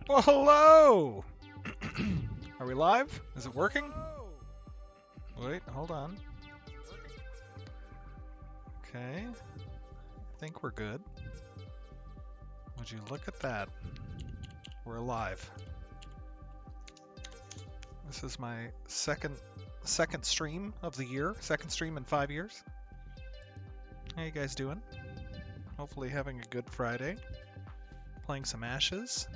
Well, hello! Are we live? Is it working? Wait, hold on. Okay. I think we're good. Would you look at that? We're live. This is my second stream of the year. Second stream in 5 years. How you guys doing? Hopefully having a good Friday. Playing some Ashes.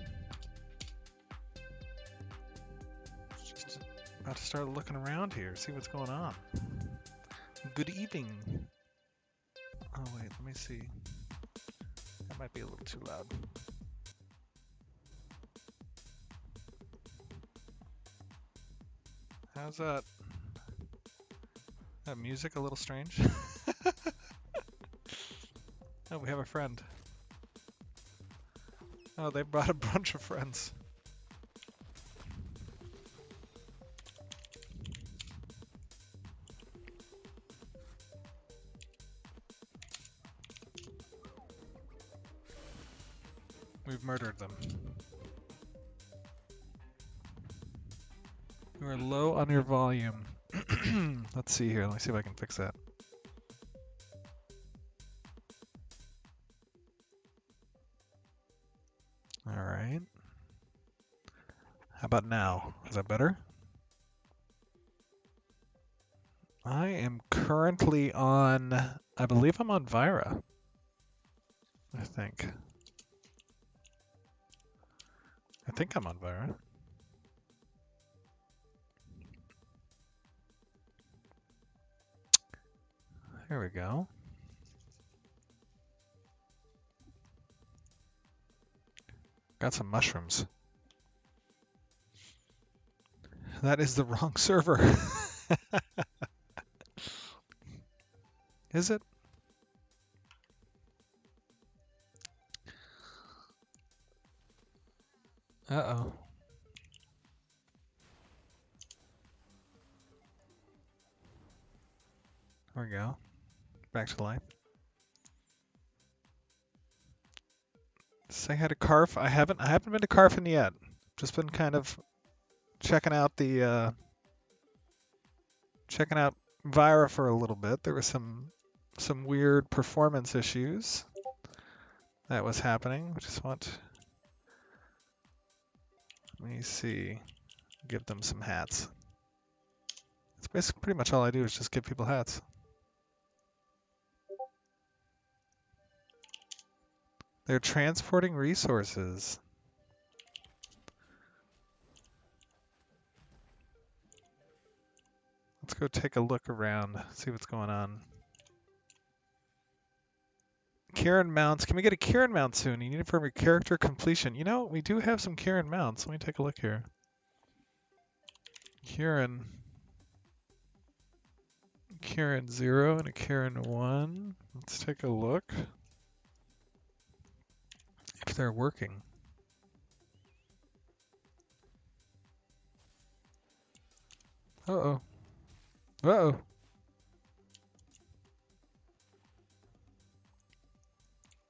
Just about to start looking around here, see what's going on. Good evening. Oh wait, let me see. That might be a little too loud. How's that? That music a little strange? Oh, we have a friend. Oh, they brought a bunch of friends. We've murdered them. You are low on your volume. Let's see here. Let me see if I can fix that. All right. How about now? Is that better? I am currently on, I believe I'm on Vira. I think I'm on Vira. There we go. Got some mushrooms. That is the wrong server. Is it? Uh-oh. There we go. Back to life. Say hi to Carf. I haven't been to Carfin yet. Just been kind of checking out the checking out Vira for a little bit. There was some weird performance issues that was happening. Just want, let me see, give them some hats. That's basically pretty much all I do is just give people hats. They're transporting resources. Let's go take a look around, see what's going on. Kieran mounts. Can we get a Kieran mount soon? You need it for your character completion. You know, we do have some Kieran mounts. Let me take a look here. Kieran 0 and a Kieran 1. Let's take a look if they're working. Uh-oh. Uh-oh.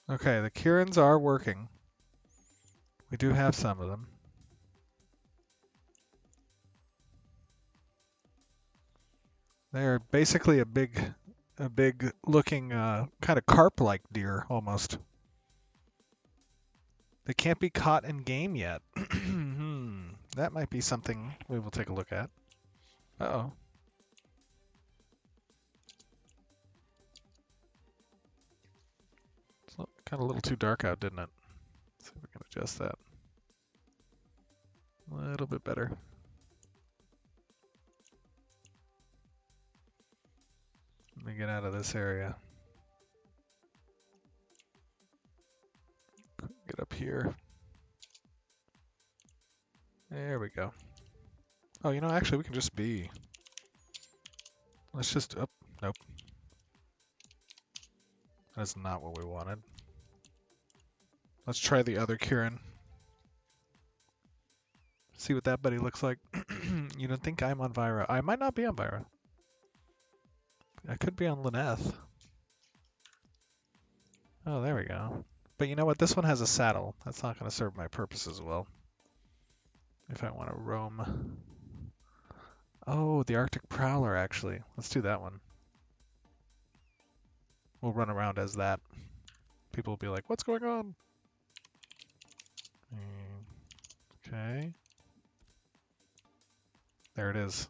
Okay, the Kiirans are working. We do have some of them. They're basically a big looking kind of carp-like deer almost. They can't be caught in game yet. That might be something we will take a look at. Uh-oh. It's kind of a little too dark out, didn't it? Let's see if we can adjust that. A little bit better. Let me get out of this area. Get up here. There we go. Oh, you know, actually, we can just be. Let's just. Oh, nope. That's not what we wanted. Let's try the other Kieran. See what that buddy looks like. You don't think I'm on Vira? I might not be on Vira. I could be on Lineth. Oh, there we go. But you know what? This one has a saddle. That's not going to serve my purpose as well. if I want to roam. Oh, the Arctic Prowler, actually. Let's do that one. We'll run around as that. People will be like, what's going on? Okay. There it is.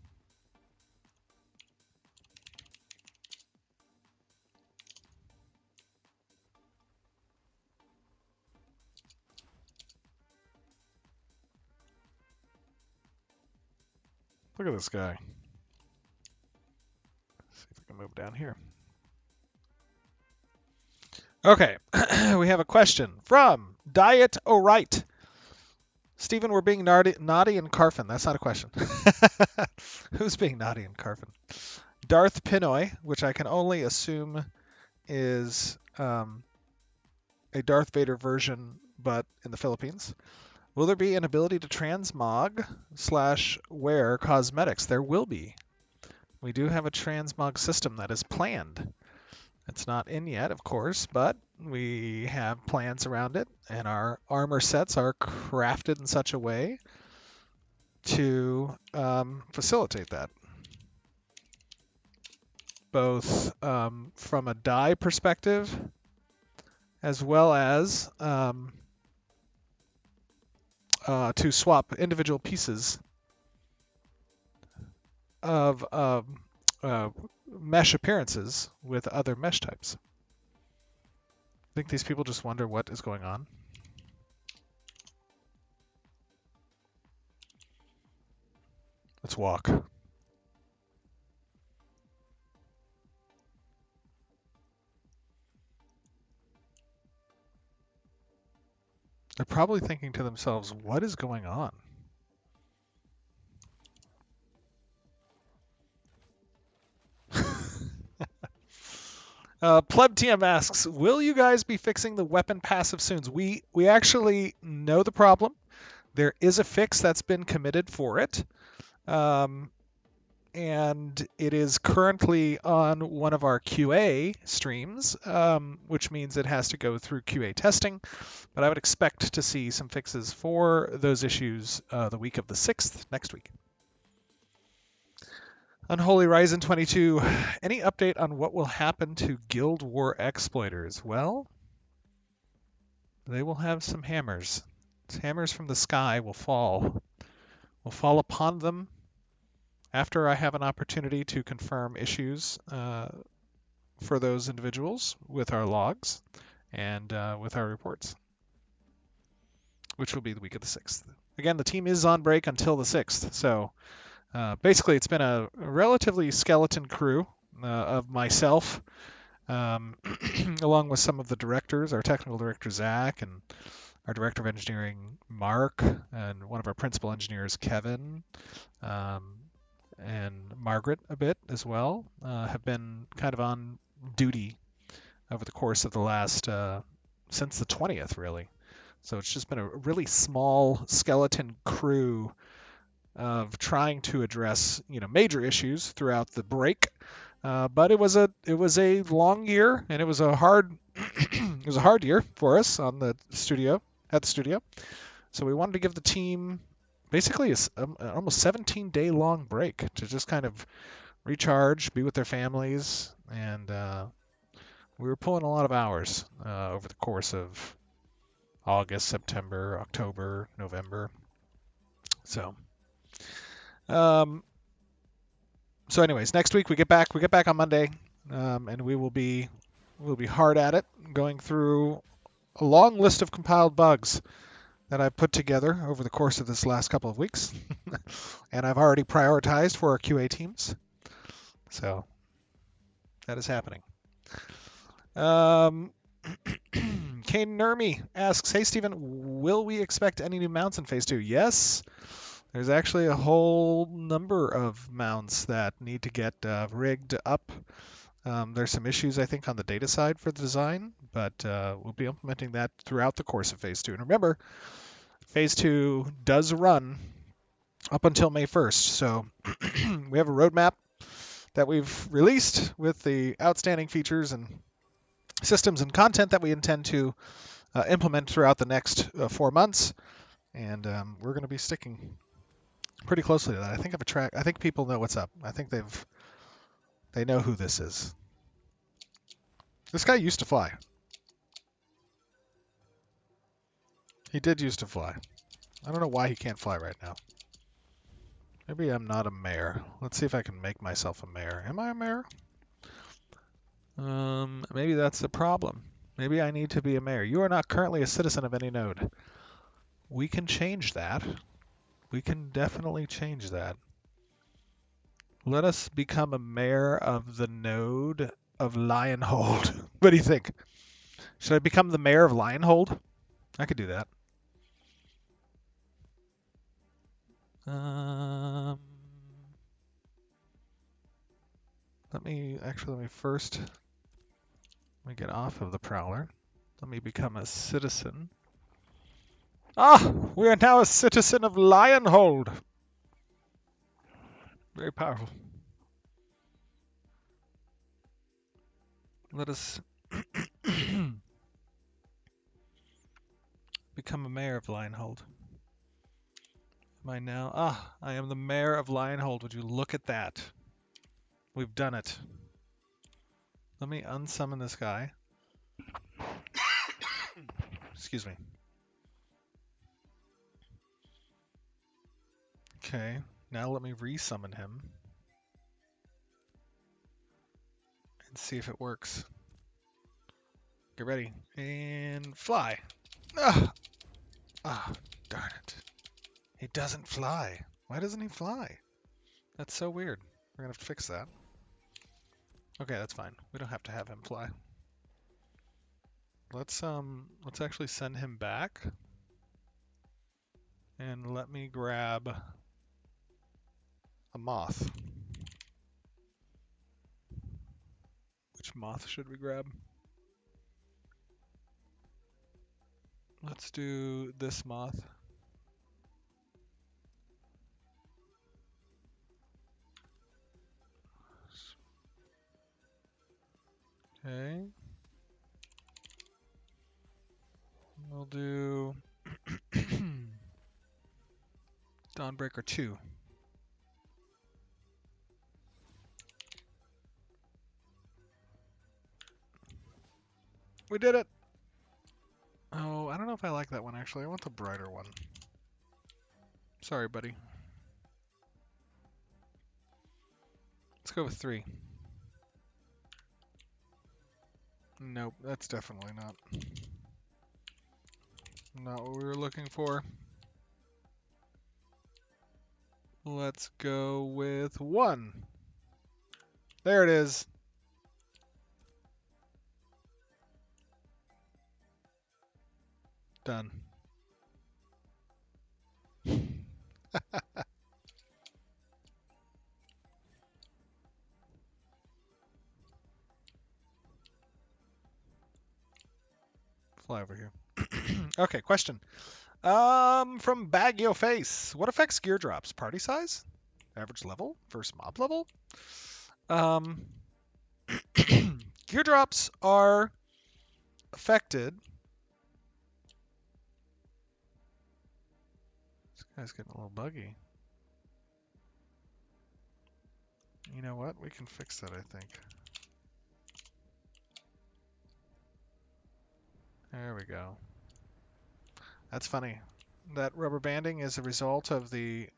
Look at this guy. See if we can move down here. Okay, we have a question from Diet O'Right. Stephen, we're being naughty in Carfin. That's not a question. Who's being naughty in Carfin? Darth Pinoy, which I can only assume is a Darth Vader version, but in the Philippines. Will there be an ability to transmog / wear cosmetics? There will be. We do have a transmog system that is planned. It's not in yet, of course, but we have plans around it, and our armor sets are crafted in such a way to facilitate that. Both from a dye perspective, as well as to swap individual pieces of mesh appearances with other mesh types. I think these people just wonder what is going on. Let's walk. They're probably thinking to themselves, what is going on? Pleb TM asks, will you guys be fixing the weapon passive soon? We actually know the problem. There is a fix that's been committed for it. And it is currently on one of our QA streams, which means it has to go through QA testing. But I would expect to see some fixes for those issues the week of the 6th, next week. Unholy Ryzen 22, any update on what will happen to Guild War exploiters? Well, they will have some hammers. Hammers from the sky will fall upon them after I have an opportunity to confirm issues for those individuals with our logs and with our reports, which will be the week of the 6th. Again, the team is on break until the 6th, so basically, it's been a relatively skeleton crew of myself, along with some of the directors, our technical director, Zach, and our director of engineering, Mark, and one of our principal engineers, Kevin, and Margaret a bit as well, have been kind of on duty over the course of the last, since the 20th, really. So it's just been a really small skeleton crew of trying to address major issues throughout the break, but it was a long year, and it was a hard year for us at the studio. So we wanted to give the team basically an almost 17-day long break to just kind of recharge, be with their families, and we were pulling a lot of hours over the course of August, September, October, November. So anyways, next week we get back on Monday, and we'll be hard at it, going through a long list of compiled bugs that I've put together over the course of this last couple of weeks, and I've already prioritized for our QA teams. So that is happening. Kane Nurmi asks, hey Stephen, will we expect any new mounts in Phase 2? Yes. There's actually a whole number of mounts that need to get rigged up. There's some issues, I think, on the data side for the design, but we'll be implementing that throughout the course of Phase 2. And remember, Phase 2 does run up until May 1st, so we have a roadmap that we've released with the outstanding features and systems and content that we intend to implement throughout the next 4 months, and we're going to be sticking Pretty closely to that. I think people know what's up. I think they know who this is. This guy used to fly. He did used to fly. I don't know why he can't fly right now. Maybe I'm not a mayor. Let's see if I can make myself a mayor. Am I a mayor? Maybe that's the problem. Maybe I need to be a mayor. You are not currently a citizen of any node. We can change that. We can definitely change that. Let us become a mayor of the node of Lionhold. What do you think? Should I become the mayor of Lionhold? I could do that. Let me first get off of the Prowler. Let me become a citizen. Ah, we are now a citizen of Lionhold. Very powerful. Let us become a mayor of Lionhold. Am I now? Ah, I am the mayor of Lionhold. Would you look at that? We've done it. Let me unsummon this guy. Excuse me. Okay, now let me resummon him. And see if it works. Get ready. And fly. Ah, darn it. He doesn't fly. Why doesn't he fly? That's so weird. We're gonna have to fix that. Okay, that's fine. We don't have to have him fly. Let's actually send him back. And let me grab a moth. Which moth should we grab? Let's do this moth. Okay. We'll do Dawnbreaker 2. We did it! Oh, I don't know if I like that one actually. I want the brighter one. Sorry, buddy. Let's go with 3. Nope, that's definitely not what we were looking for. Let's go with 1. There it is. Done. Fly over here. Okay, question. From Bag Yo Face. What affects gear drops? Party size? Average level? Versus mob level? Gear drops are affected. This guy's getting a little buggy. You know what? We can fix that, I think. There we go. That's funny. That rubber banding is a result of the,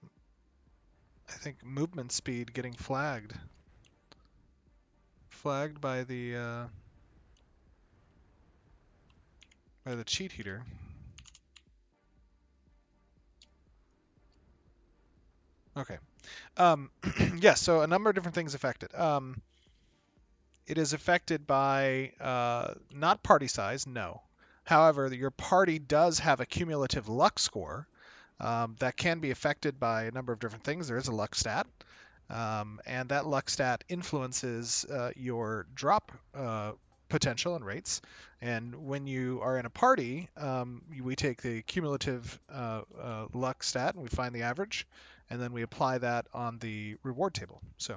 I think, movement speed getting flagged. Flagged by the cheat heater. Okay. Yes, so a number of different things affected. It is affected by not party size, no. However, your party does have a cumulative luck score that can be affected by a number of different things. There is a luck stat, and that luck stat influences your drop potential and rates. And when you are in a party, we take the cumulative luck stat and we find the average, and then we apply that on the reward table. So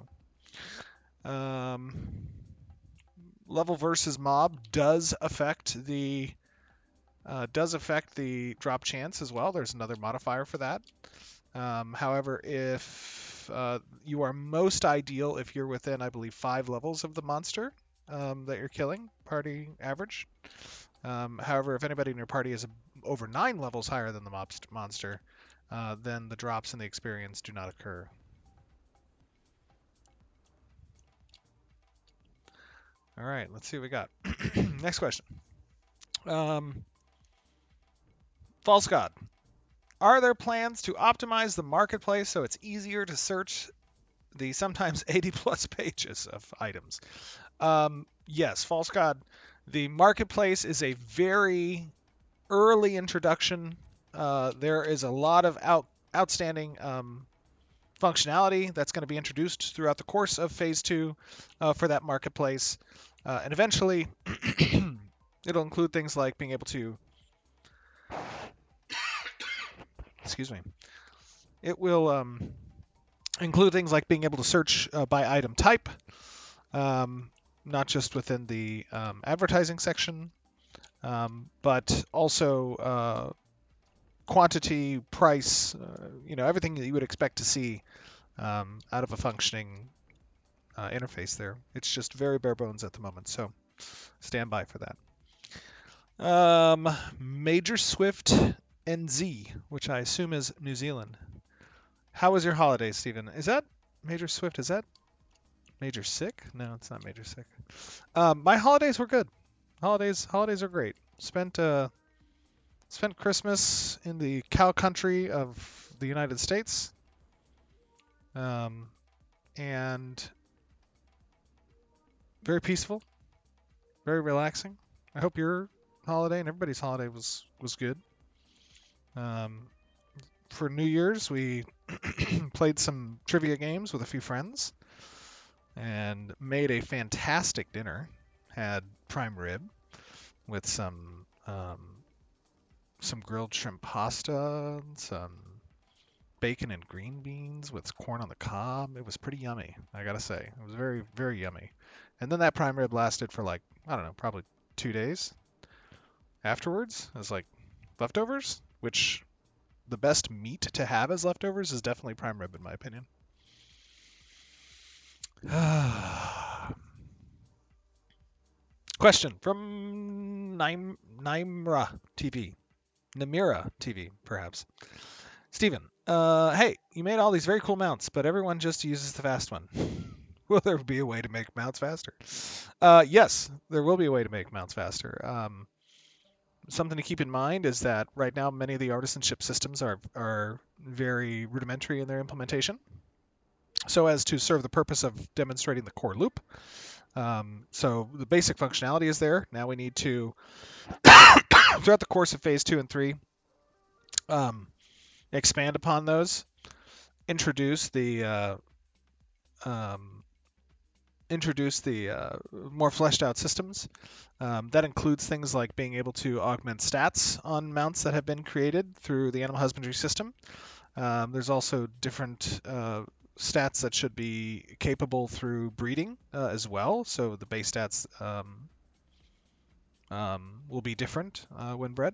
level versus mob does affect the does affect the drop chance as well. There's another modifier for that. However, if you are most ideal if you're within, I believe, 5 levels of the monster that you're killing, party average. However, if anybody in your party is over 9 levels higher than the monster, then the drops in the experience do not occur. All right, let's see what we got. Next question. False God. Are there plans to optimize the marketplace so it's easier to search the sometimes 80 plus pages of items? Yes, False God. The marketplace is a very early introduction. There is a lot of outstanding functionality that's going to be introduced throughout the course of Phase 2 for that marketplace. And eventually, it'll include things like being able to... Excuse me. It will include things like being able to search by item type, not just within the advertising section, but also quantity, price, everything that you would expect to see out of a functioning interface there. It's just very bare bones at the moment, so stand by for that. Major Swift NZ, which I assume is New Zealand. How was your holiday, Stephen? Is that Major Swift? Is that Major Sick? No, it's not Major Sick. My holidays were good. Holidays are great. Spent Christmas in the cow country of the United States. And very peaceful, very relaxing. I hope your holiday and everybody's holiday was good. For New Year's, we played some trivia games with a few friends and made a fantastic dinner. Had prime rib with some grilled shrimp pasta, some bacon and green beans with corn on the cob. It was pretty yummy, I gotta say. It was very, very yummy. And then that prime rib lasted for like, I don't know, probably 2 days afterwards as like leftovers, which the best meat to have as leftovers is definitely prime rib in my opinion. Question from Namira TV, perhaps. Stephen, hey, you made all these very cool mounts, but everyone just uses the fast one. Will there be a way to make mounts faster? Yes, there will be a way to make mounts faster. Something to keep in mind is that right now many of the Artisanship systems are very rudimentary in their implementation, so as to serve the purpose of demonstrating the core loop. So the basic functionality is there. Now we need to, throughout the course of Phase 2 and 3, expand upon those, introduce the more fleshed out systems. That includes things like being able to augment stats on mounts that have been created through the animal husbandry system. There's also different stats that should be capable through breeding as well. So the base stats will be different when bred.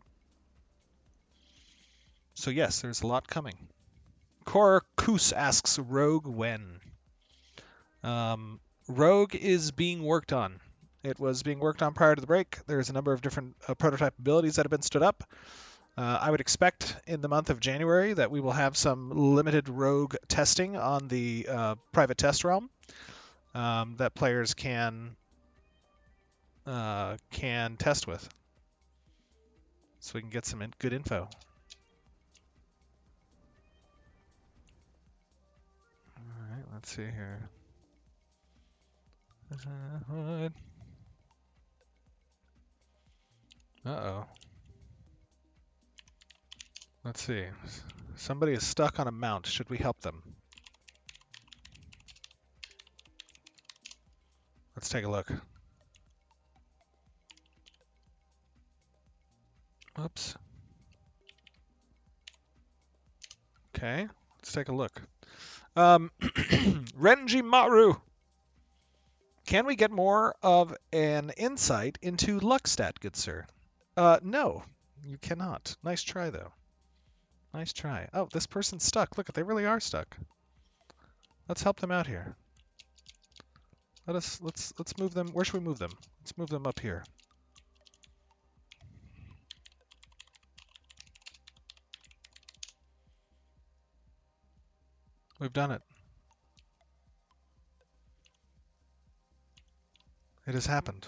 So yes, there's a lot coming. Korkus asks Rogue when. Rogue is being worked on. It was being worked on prior to the break. There's a number of different prototype abilities that have been stood up. I would expect in the month of January that we will have some limited Rogue testing on the private test realm that players can test with, so we can get some good info. All right, let's see here. Uh-oh. Let's see. Somebody is stuck on a mount. Should we help them? Let's take a look. Oops. Okay, let's take a look. Renji Maru. Can we get more of an insight into luck stat, good sir? No. You cannot. Nice try, though. Nice try. Oh, this person's stuck. Look, they really are stuck. Let's help them out here. Let's move them. Where should we move them? Let's move them up here. We've done it. It has happened.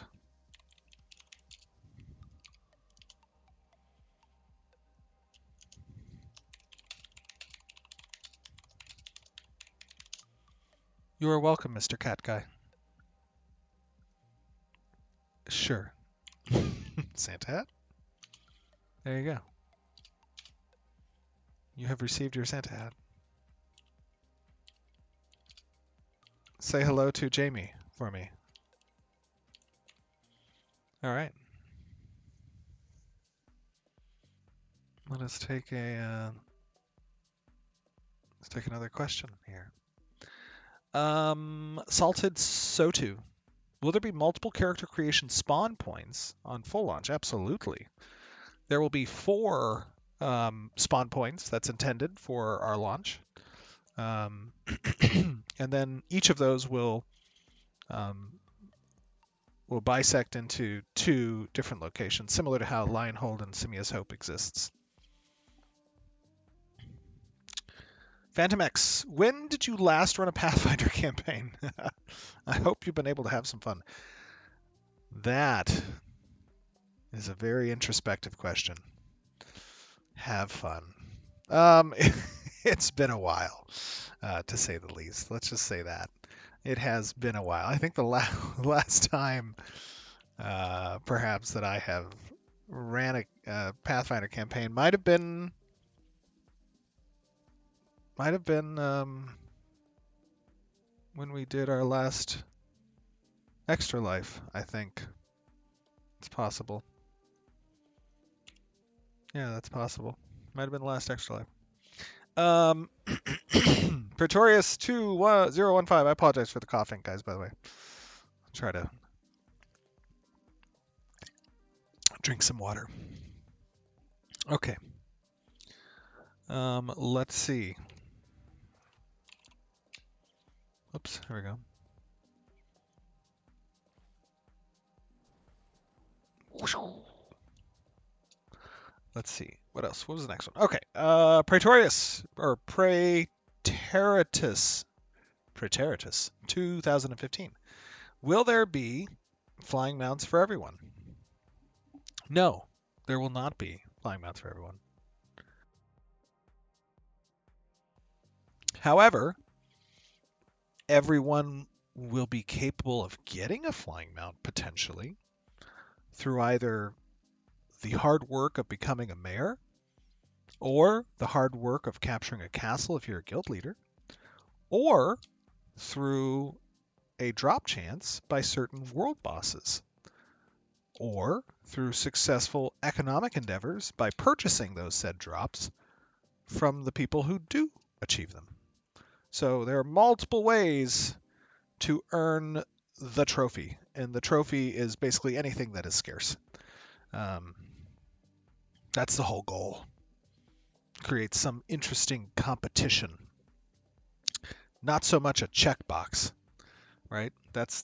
You are welcome, Mr. Cat Guy. Sure. Santa hat? There you go. You have received your Santa hat. Say hello to Jamie for me. All right. Let us take let's take another question here. Salted Sotu. Will there be multiple character creation spawn points on full launch? Absolutely. There will be 4 spawn points that's intended for our launch. And then each of those will bisect into 2 different locations, similar to how Lionhold and Simia's Hope exists. Phantom X, when did you last run a Pathfinder campaign? I hope you've been able to have some fun. That is a very introspective question. Have fun. It's been a while, to say the least. Let's just say that. It has been a while. I think the last time, perhaps, that I have ran a Pathfinder campaign might have been when we did our last Extra Life, I think. It's possible. Yeah, that's possible. Might have been the last Extra Life. Pretorius 2015. I apologize for the coughing, guys, by the way. I'll try to drink some water. Okay. Let's see. Oops, here we go. Let's see. What else? What was the next one? Okay. Praetorius, or Praetoritus 2015. Will there be flying mounts for everyone? No, there will not be flying mounts for everyone. However, everyone will be capable of getting a flying mount potentially through either the hard work of becoming a mayor or the hard work of capturing a castle if you're a guild leader, or through a drop chance by certain world bosses, or through successful economic endeavors by purchasing those said drops from the people who do achieve them. So there are multiple ways to earn the trophy, and the trophy is basically anything that is scarce. That's the whole goal. Create some interesting competition. Not so much a checkbox, right? That's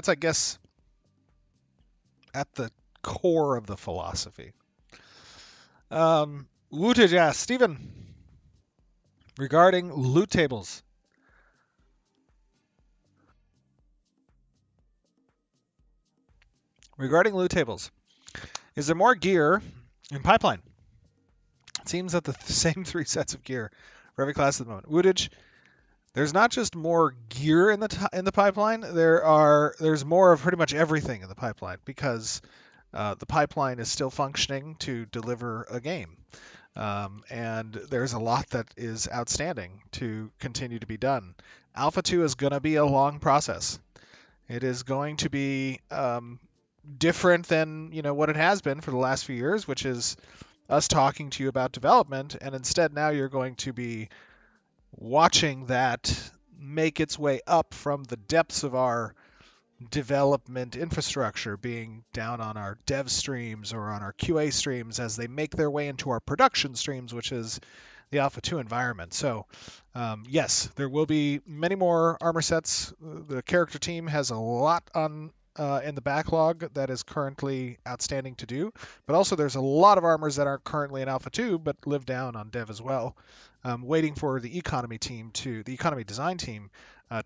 I guess at the core of the philosophy. Wutaja, Stephen, regarding loot tables. Regarding loot tables, is there more gear in pipeline? It seems that the same 3 sets of gear for every class at the moment. Wootage, there's not just more gear in the pipeline. There's more of pretty much everything in the pipeline because the pipeline is still functioning to deliver a game, and there's a lot that is outstanding to continue to be done. Alpha-2 is going to be a long process. It is going to be different than what it has been for the last few years, which is us talking to you about development, and instead now you're going to be watching that make its way up from the depths of our development infrastructure being down on our dev streams or on our QA streams as they make their way into our production streams, which is the Alpha-2 environment. So yes, there will be many more armor sets. The character team has a lot on in the backlog that is currently outstanding to do, but also there's a lot of armors that aren't currently in Alpha-2 but live down on dev as well, waiting for the economy design team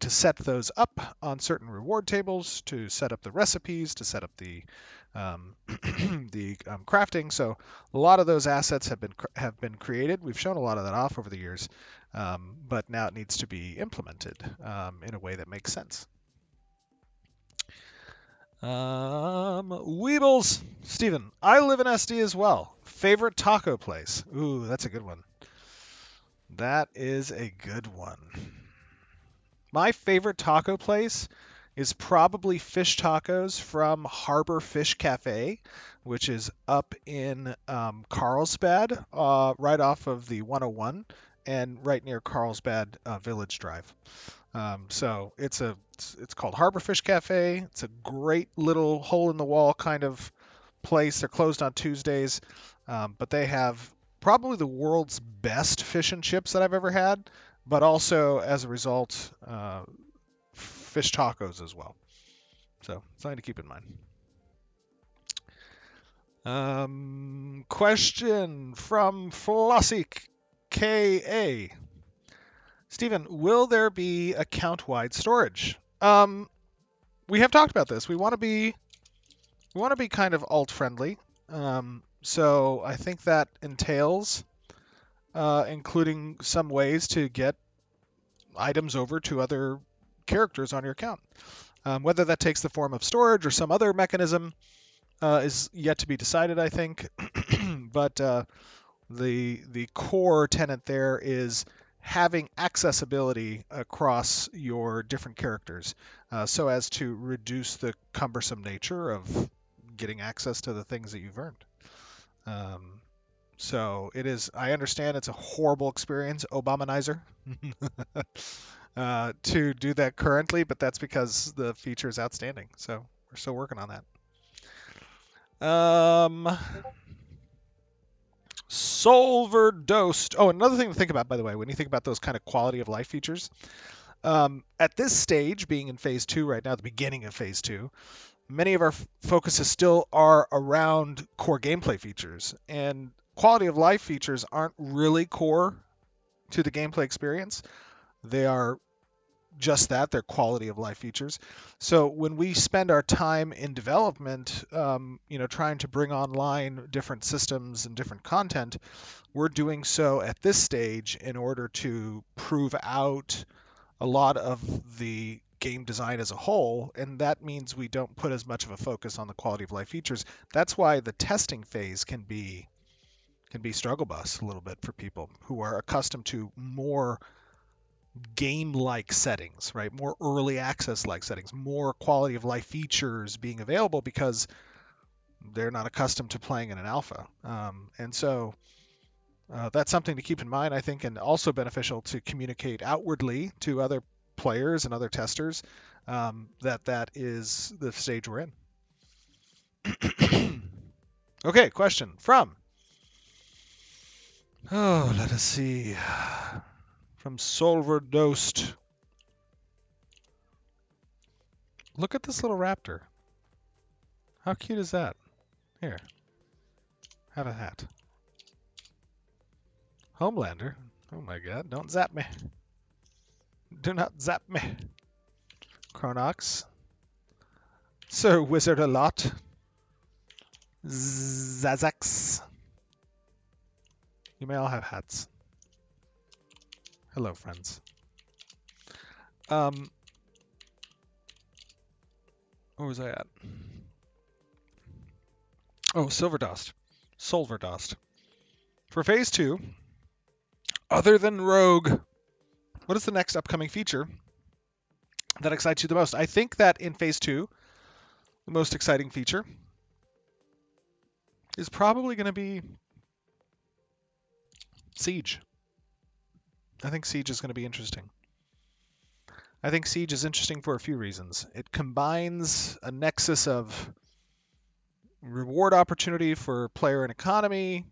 to set those up on certain reward tables, to set up the recipes, to set up the crafting. So a lot of those assets have been created. We've shown a lot of that off over the years, but now it needs to be implemented in a way that makes sense. Weebles, Steven, I live in SD as well. Favorite taco place? Ooh, that's a good one. That is a good one. My favorite taco place is probably fish tacos from Harbor Fish Cafe, which is up in Carlsbad, right off of the 101 and right near Carlsbad Village Drive. So it's called Harbor Fish Cafe. It's a great little hole in the wall kind of place. They're closed on Tuesdays, but they have probably the world's best fish and chips that I've ever had, but also as a result, fish tacos as well. So something to keep in mind. Question from Flossik KA. Stephen, will there be account-wide storage? We have talked about this. We want to be kind of alt-friendly. So I think that entails including some ways to get items over to other characters on your account. Whether that takes the form of storage or some other mechanism is yet to be decided, I think. But the core tenet there is having accessibility across your different characters so as to reduce the cumbersome nature of getting access to the things that you've earned. So it is, I understand it's a horrible experience, Obamanizer, to do that currently, but that's because the feature is outstanding. So we're still working on that. Solver Dosed. Oh, another thing to think about, by the way, when you think about those kind of quality of life features, at this stage, being in phase 2 right now, the beginning of phase 2, many of our focuses still are around core gameplay features, and quality of life features aren't really core to the gameplay experience. They are just that, they're quality of life features. So when we spend our time in development, trying to bring online different systems and different content, we're doing so at this stage in order to prove out a lot of the game design as a whole, and that means we don't put as much of a focus on the quality of life features. That's why the testing phase can be struggle bus a little bit for people who are accustomed to more game-like settings, right? More early access-like settings, more quality of life features being available because they're not accustomed to playing in an alpha. And so that's something to keep in mind, I think, and also beneficial to communicate outwardly to other players and other testers that is the stage we're in. Okay, question from, let us see, from Solver Dosed. Look at this little raptor. How cute is that? Here, have a hat. Homelander. Oh my god, don't zap me. Do not zap me. Chronox. Sir Wizard a lot. Zazax. You may all have hats. Hello, friends. Where was I at? Oh, Silverdost. Solverdost. For phase 2, other than Rogue, what is the next upcoming feature that excites you the most? I think that in phase 2, the most exciting feature is probably going to be Siege. I think Siege is going to be interesting. I think Siege is interesting for a few reasons. It combines a nexus of reward opportunity for player and economy,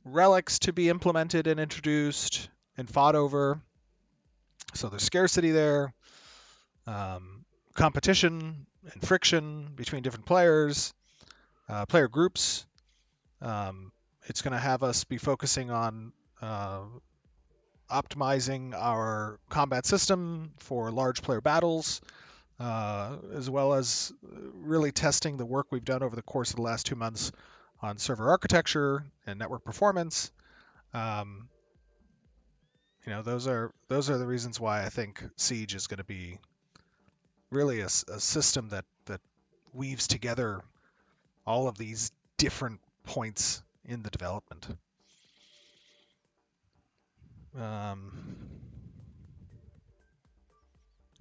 relics to be implemented and introduced and fought over. So there's scarcity there, competition and friction between different players, player groups. It's going to have us be focusing on optimizing our combat system for large player battles, as well as really testing the work we've done over the course of the last 2 months on server architecture and network performance. Those are the reasons why I think Siege is going to be really a system that weaves together all of these different points in the development.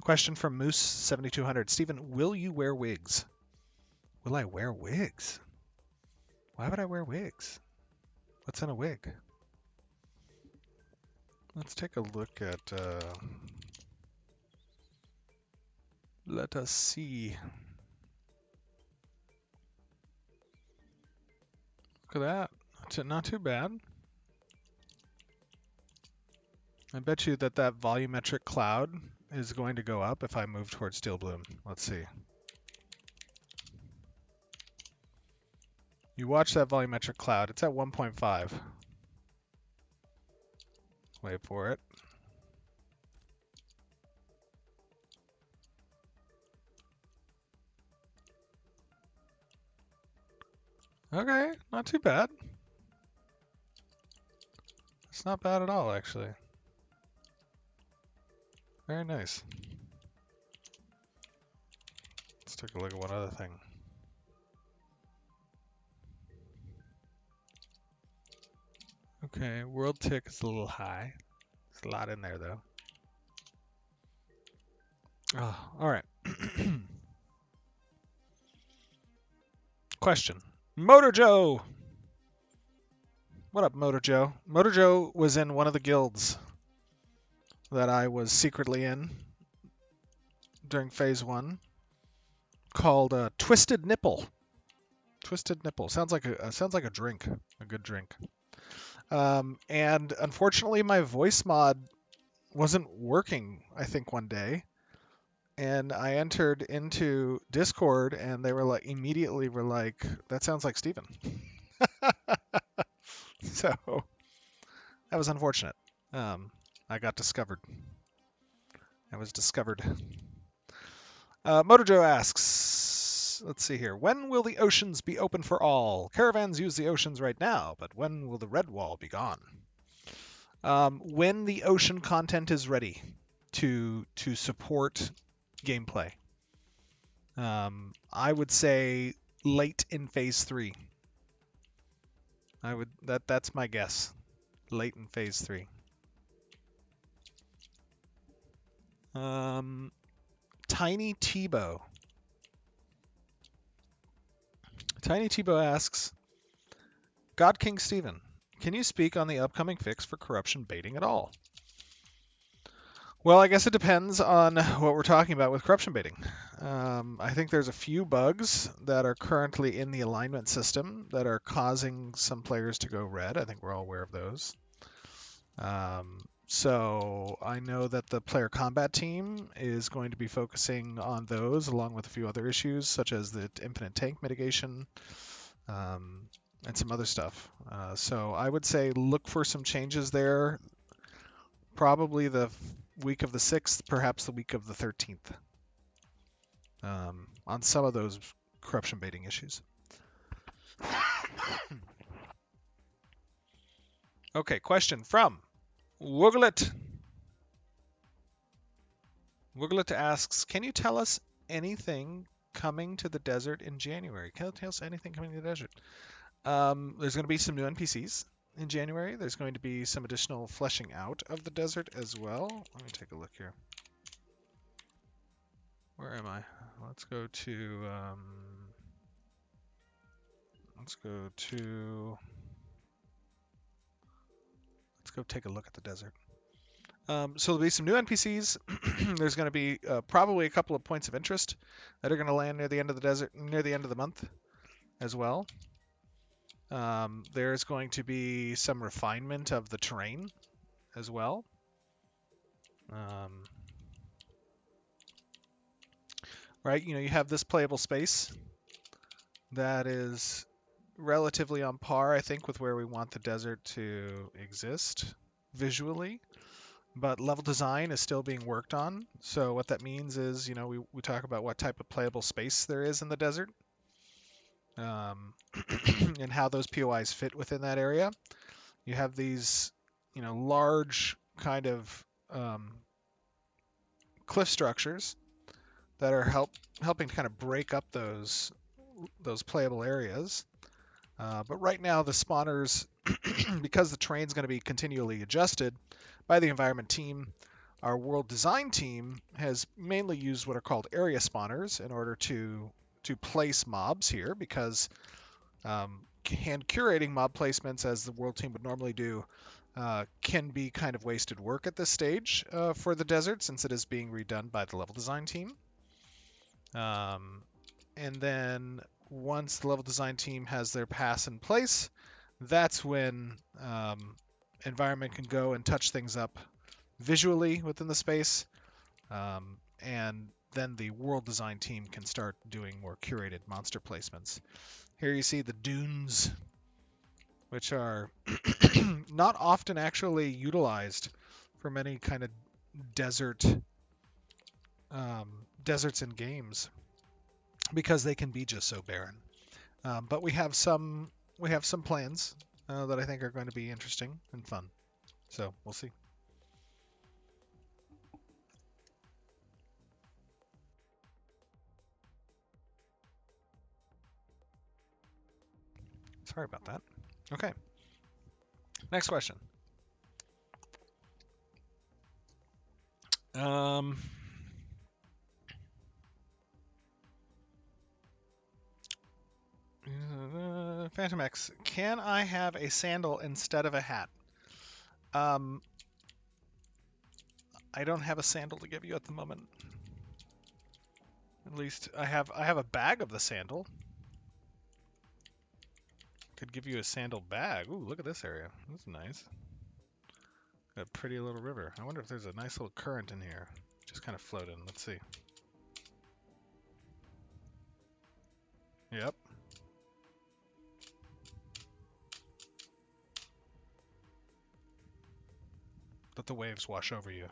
Question from Moose 7200. Stephen, will you wear wigs? Will I wear wigs? Why would I wear wigs? What's in a wig? Let's take a look at... let us see. Look at that. Not too bad. I bet you that volumetric cloud is going to go up if I move towards Steel Bloom. Let's see. You watch that volumetric cloud. It's at 1.5. Wait for it. Okay, not too bad. It's not bad at all, actually. Very nice. Let's take a look at one other thing. Okay, world tick is a little high. There's a lot in there, though. Oh, all right. Question. Motor Joe! What up, Motor Joe? Motor Joe was in one of the guilds that I was secretly in during Phase 1 called Twisted Nipple. Twisted Nipple. Sounds like a drink. A good drink. And unfortunately, my voice mod wasn't working, I think, one day. And I entered into Discord, and they were like, immediately were like, that sounds like Steven. So that was unfortunate. I got discovered. I was discovered. Motojo asks, let's see here. When will the oceans be open for all? Caravans use the oceans right now, but when will the red wall be gone? When the ocean content is ready to support gameplay. I would say late in Phase 3. That's my guess. Late in Phase 3. Tiny Tebow. Tiny Tebow asks, God King Stephen, can you speak on the upcoming fix for corruption baiting at all? Well, I guess it depends on what we're talking about with corruption baiting. I think there's a few bugs that are currently in the alignment system that are causing some players to go red. I think we're all aware of those. So I know that the player combat team is going to be focusing on those along with a few other issues such as the infinite tank mitigation and some other stuff. So I would say look for some changes there. Probably the week of the 6th, perhaps the week of the 13th, on some of those corruption baiting issues. Okay, question from Wooglet. Wooglet asks, can you tell us anything coming to the desert in January? Can you tell us anything coming to the desert? There's going to be some new NPCs in January. There's going to be some additional fleshing out of the desert as well. Let me take a look here. Where am I? Let's go take a look at the desert. So there'll be some new NPCs. There's going to be probably a couple of points of interest that are going to land near the end of the desert, near the end of the month as well. There's going to be some refinement of the terrain as well. Right, you have this playable space that is relatively on par, I think, with where we want the desert to exist visually. But level design is still being worked on. So what that means is, we talk about what type of playable space there is in the desert, and how those POIs fit within that area. You have these, large kind of cliff structures that are helping to kind of break up those playable areas. But right now, the spawners, because the terrain's going to be continually adjusted by the environment team, our world design team has mainly used what are called area spawners in order to place mobs here, because hand curating mob placements, as the world team would normally do, can be kind of wasted work at this stage for the desert, since it is being redone by the level design team. And then once the level design team has their pass in place, that's when environment can go and touch things up visually within the space, and then the world design team can start doing more curated monster placements. Here you see the dunes, which are not often actually utilized for many kind of deserts in games, because they can be just so barren. But we have some plans that I think are going to be interesting and fun. So we'll see. Sorry about that. Okay. Next question. Phantom X, can I have a sandal instead of a hat? I don't have a sandal to give you at the moment. At least I have a bag of the sandal. Could give you a sandal bag. Ooh, look at this area. This is nice. Got a pretty little river. I wonder if there's a nice little current in here. Just kind of floating. Let's see. Yep. Let the waves wash over you.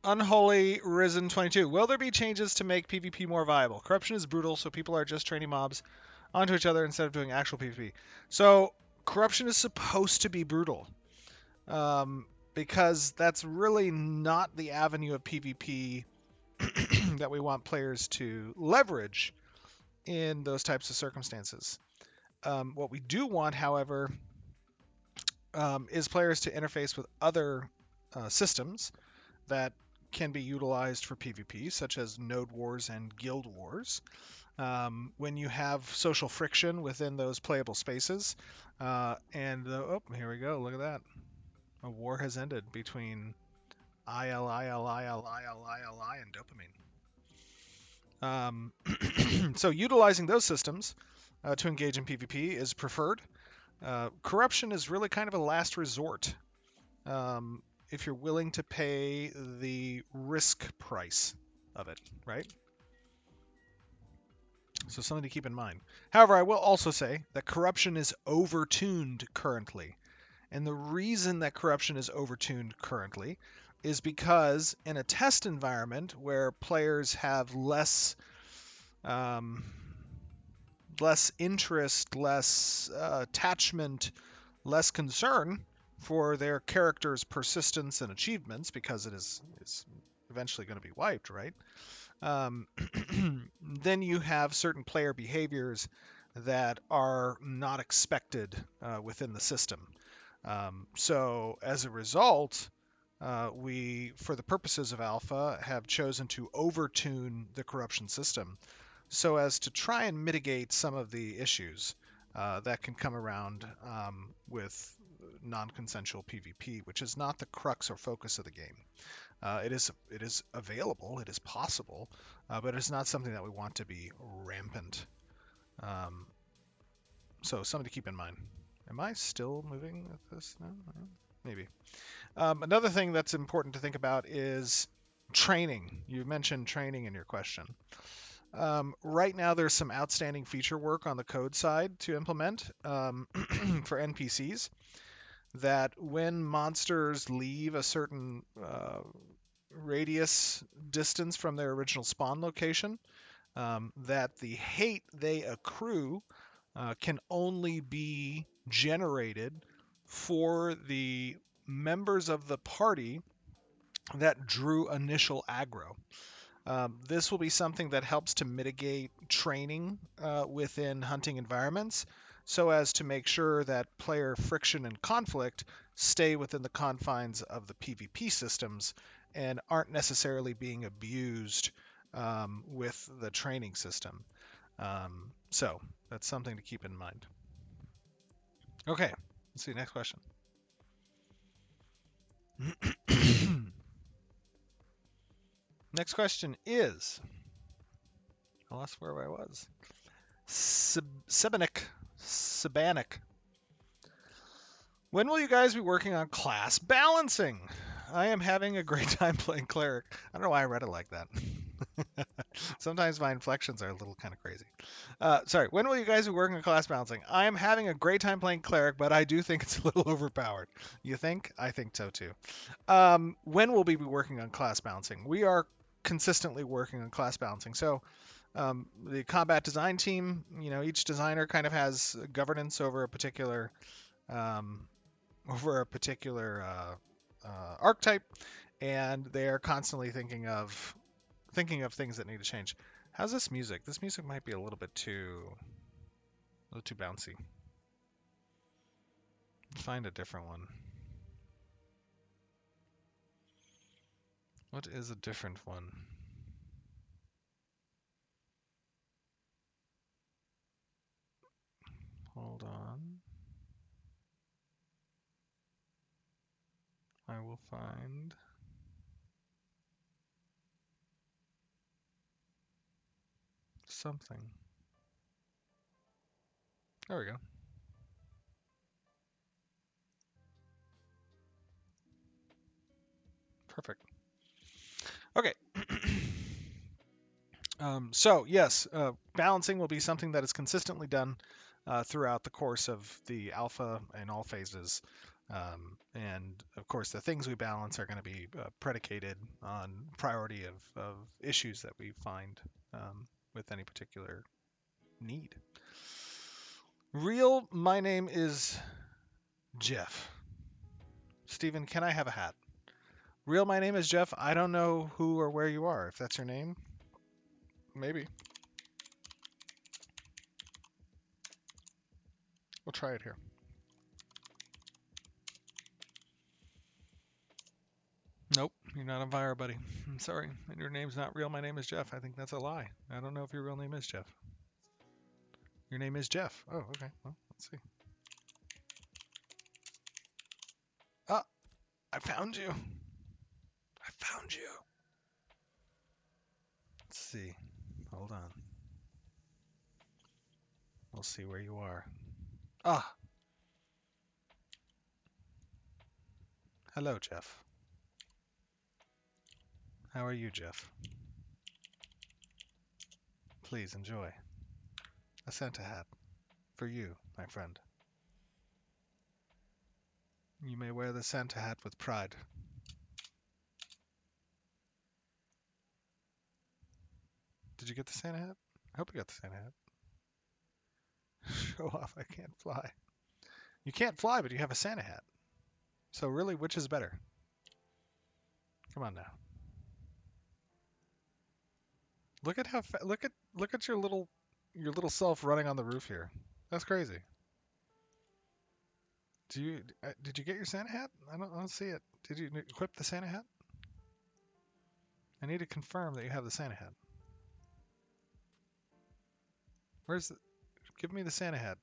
Unholy Risen 22. Will there be changes to make PvP more viable? Corruption is brutal, so people are just training mobs onto each other instead of doing actual PvP. So corruption is supposed to be brutal, because that's really not the avenue of PvP that we want players to leverage in those types of circumstances. What we do want, however, is players to interface with other systems that can be utilized for PvP, such as node wars and guild wars. When you have social friction within those playable spaces, oh, here we go, look at that. A war has ended between IL, and dopamine. So utilizing those systems to engage in PvP is preferred. Corruption is really kind of a last resort, if you're willing to pay the risk price of it, right? So something to keep in mind. However, I will also say that corruption is overtuned currently. And the reason that corruption is overtuned currently is because in a test environment where players have less interest, less attachment, less concern for their character's persistence and achievements, because it is eventually going to be wiped, right? Then you have certain player behaviors that are not expected within the system. So as a result, we, for the purposes of Alpha, have chosen to overtune the corruption system so as to try and mitigate some of the issues. that can come around with non-consensual PvP, which is not the crux or focus of the game. It is available, it is possible, but it's not something that we want to be rampant. Um, so something to keep in mind. Am I still moving with this? No, maybe. Another thing that's important to think about is training. You mentioned training in your question. Right now, there's some outstanding feature work on the code side to implement for NPCs. That when monsters leave a certain radius distance from their original spawn location, that the hate they accrue can only be generated for the members of the party that drew initial aggro. This will be something that helps to mitigate training within hunting environments so as to make sure that player friction and conflict stay within the confines of the PvP systems and aren't necessarily being abused with the training system. So that's something to keep in mind. Okay, let's see, next question. Next question is, I lost where I was. Sebanic. When will you guys be working on class balancing? I am having a great time playing cleric. I don't know why I read it like that. Sometimes my inflections are a little kind of crazy. Sorry, when will you guys be working on class balancing? I am having a great time playing cleric, but I do think it's a little overpowered. You think? I think so too. When will we be working on class balancing? We are consistently working on class balancing. So the combat design team, each designer kind of has governance over a particular um, archetype, and they are constantly thinking of things that need to change. How's this music? This music might be a little too bouncy. Find a different one. What is a different one? Hold on. I will find something. There we go. Perfect. Okay. So yes, balancing will be something that is consistently done throughout the course of the alpha and all phases. And of course, the things we balance are going to be predicated on priority of issues that we find with any particular need. Real, my name is Jeff. Stephen, can I have a hat? Real, my name is Jeff. I don't know who or where you are. If that's your name, maybe. We'll try it here. Nope, you're not on fire, buddy. I'm sorry. And your name's not real. My name is Jeff. I think that's a lie. I don't know if your real name is Jeff. Your name is Jeff. Oh, okay. Well, let's see. Ah, I found you. I found you. Let's see. Hold on. We'll see where you are. Ah. Hello, Jeff. How are you, Jeff? Please enjoy. A Santa hat. For you, my friend. You may wear the Santa hat with pride. Did you get the Santa hat? I hope you got the Santa hat. Show off, I can't fly. You can't fly, but you have a Santa hat. So really, which is better? Come on now. Look at look at your little self running on the roof here. That's crazy. Did you get your Santa hat? I don't see it. Did you equip the Santa hat? I need to confirm that you have the Santa hat. Where's the? Give me the Santa hat.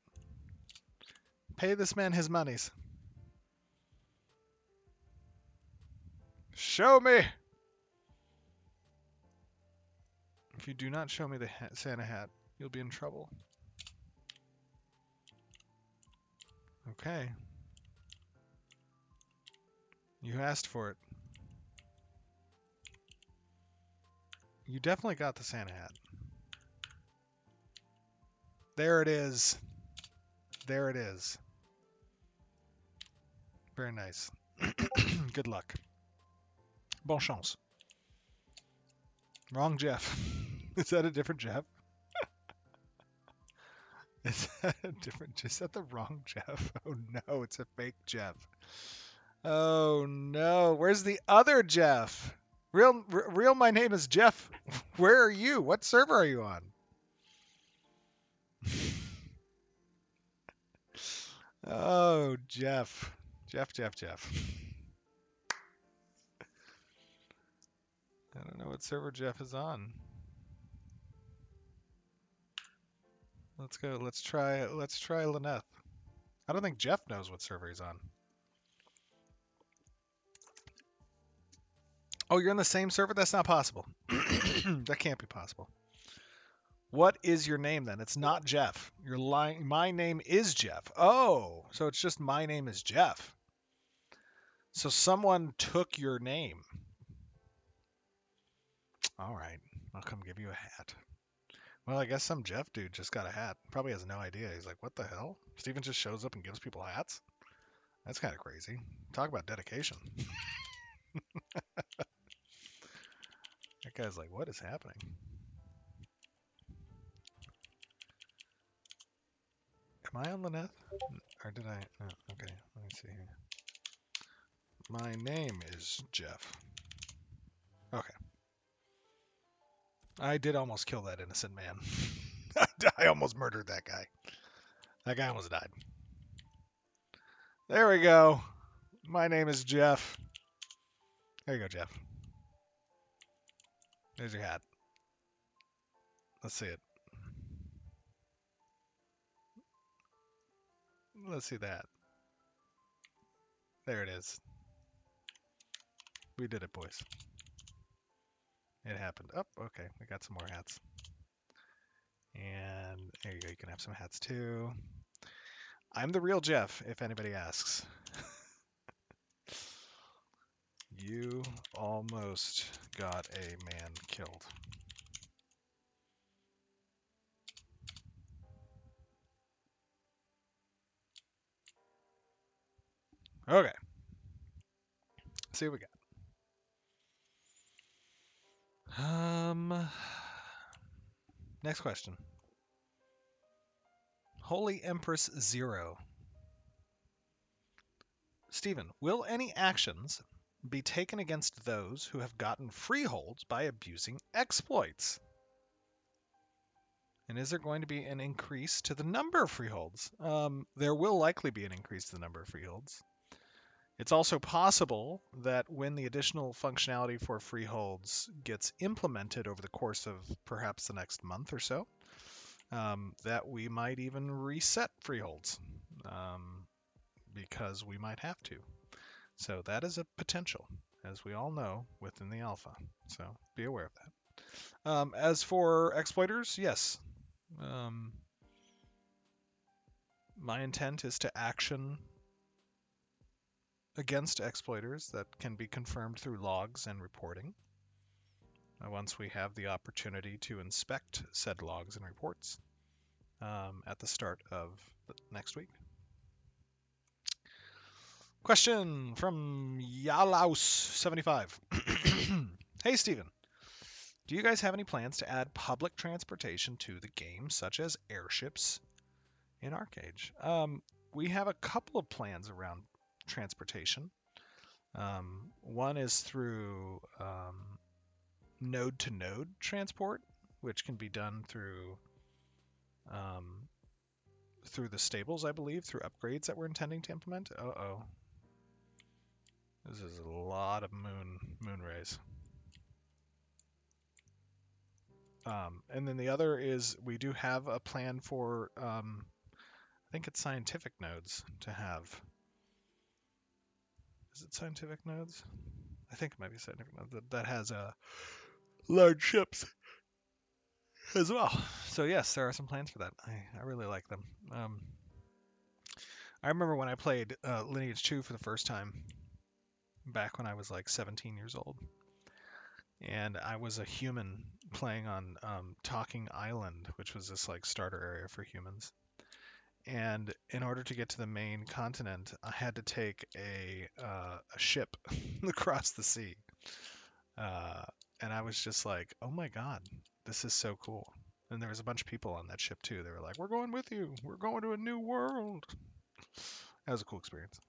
Pay this man his monies. Show me! If you do not show me the Santa hat, you'll be in trouble. Okay. You asked for it. You definitely got the Santa hat. There it is. There it is. Very nice. Good luck. Bon chance. Wrong Jeff. Is that a different Jeff? Is that a different? Is that the wrong Jeff? Oh no, it's a fake Jeff. Oh no, where's the other Jeff? Real. My name is Jeff. Where are you? What server are you on? Oh, Jeff. Jeff. I don't know what server Jeff is on. Let's go. Let's try Lyneth. I don't think Jeff knows what server he's on. Oh, you're in the same server? That's not possible. That can't be possible. What is your name then? It's not Jeff. You're lying. My name is Jeff. Oh, so it's just my name is Jeff. So someone took your name. All right. I'll come give you a hat. Well, I guess some Jeff dude just got a hat. Probably has no idea. He's like, what the hell? Steven just shows up and gives people hats? That's kind of crazy. Talk about dedication. That guy's like, what is happening? Am I on Lyneth? Or did I? Oh, okay, let me see here. My name is Jeff. Okay. I did almost kill that innocent man. I almost murdered that guy. That guy almost died. There we go. My name is Jeff. There you go, Jeff. There's your hat. Let's see it. Let's see that. There it is. We did it, boys. It happened. Oh, okay. We got some more hats. And there you go. You can have some hats too. I'm the real Jeff, if anybody asks. You almost got a man killed. Okay. Let's see what we got. Next question. Holy Empress Zero. Stephen, will any actions be taken against those who have gotten freeholds by abusing exploits? And is there going to be an increase to the number of freeholds? There will likely be an increase to the number of freeholds. It's also possible that when the additional functionality for freeholds gets implemented over the course of perhaps the next month or so, that we might even reset freeholds because we might have to. So that is a potential, as we all know, within the alpha. So be aware of that. As for exploiters, yes. My intent is to action against exploiters that can be confirmed through logs and reporting. Once we have the opportunity to inspect said logs and reports at the start of next week. Question from Yalaus75. Hey, Stephen. Do you guys have any plans to add public transportation to the game, such as airships in Arcade? We have a couple of plans around transportation. One is through node-to-node transport, which can be done through the stables, I believe, through upgrades that we're intending to implement. Uh-oh. This is a lot of moon rays. And then the other is we do have a plan for think it's scientific nodes to have. Is it scientific nodes? I think it might be scientific nodes that has large ships as well. So yes, there are some plans for that. I really like them. I remember when I played Lineage 2 for the first time back when I was like 17 years old, and I was a human playing on Talking Island, which was this like starter area for humans. And in order to get to the main continent, I had to take a ship across the sea. Uh, and I was just like, oh my God, this is so cool. And there was a bunch of people on that ship too. They were like, we're going with you. We're going to a new world. That was a cool experience.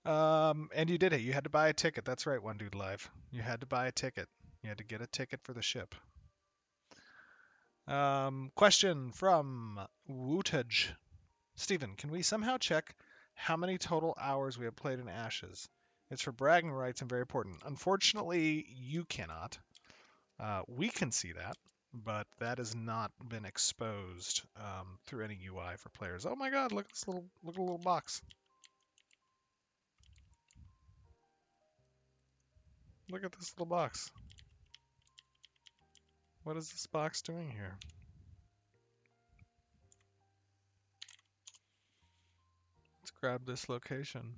And you did it. You had to buy a ticket. That's right, One Dude Live. You had to buy a ticket. You had to get a ticket for the ship. Question from Wootage. Stephen, can we somehow check how many total hours we have played in Ashes? It's for bragging rights and very important. Unfortunately, you cannot. We can see that, but that has not been exposed through any UI for players. Oh my God! Look at this little box. Look at this little box. What is this box doing here? Let's grab this location.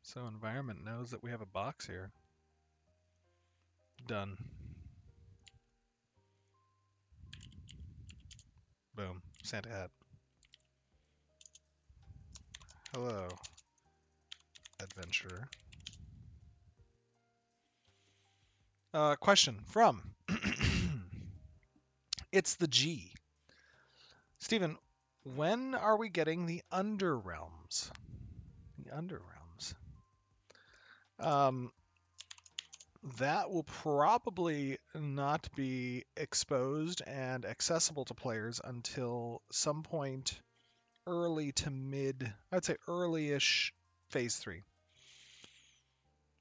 So environment knows that we have a box here. Done. Boom. Santa hat. Hello, adventurer. Question from It's the G. Stephen, when are we getting the Underrealms? The Underrealms. That will probably not be exposed and accessible to players until some point early to mid, I'd say early-ish phase 3.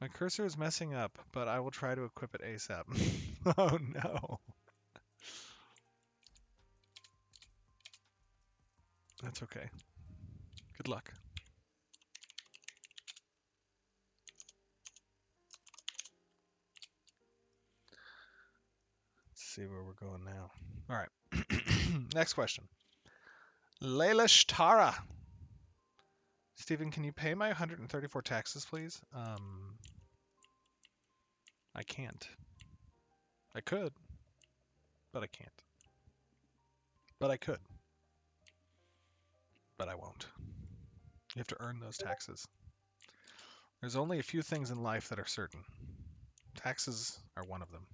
My cursor is messing up, but I will try to equip it ASAP. Oh no. That's okay. Good luck. Let's see where we're going now. All right. Next question. Layla Shtara. Stephen, can you pay my 134 taxes, please? I can't. I could, but I can't. But I could, but I won't. You have to earn those taxes. There's only a few things in life that are certain. Taxes are one of them.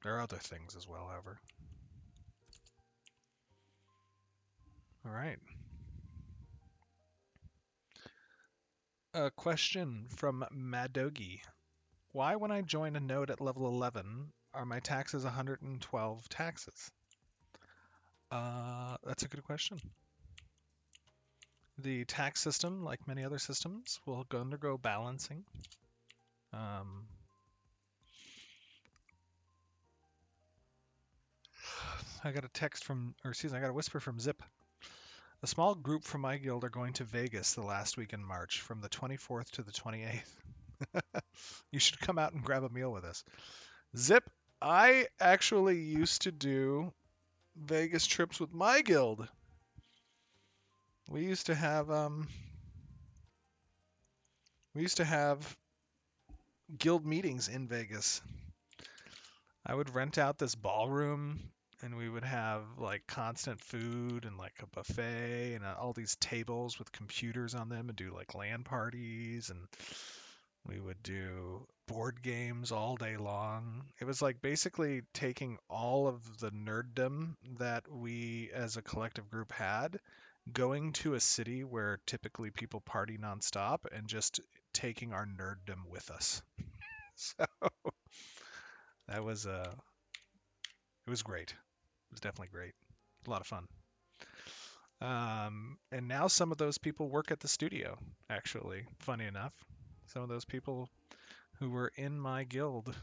There are other things as well, however. All right. A question from Madogi. Why, when I join a node at level 11, are my taxes 112 taxes? That's a good question. The tax system, like many other systems, will undergo balancing. I got a text from, or excuse me, I got a whisper from Zip. A small group from my guild are going to Vegas the last week in March, from the 24th to the 28th. You should come out and grab a meal with us. Zip, I actually used to do Vegas trips with my guild. We used to have guild meetings in Vegas. I would rent out this ballroom and we would have like constant food and like a buffet and all these tables with computers on them and do like LAN parties, and we would do board games all day long. It was like basically taking all of the nerddom that we as a collective group had, going to a city where typically people party nonstop, and just taking our nerddom with us. So that was it was great. It was definitely great. A lot of fun. And now some of those people work at the studio, actually, funny enough. Some of those people who were in my guild,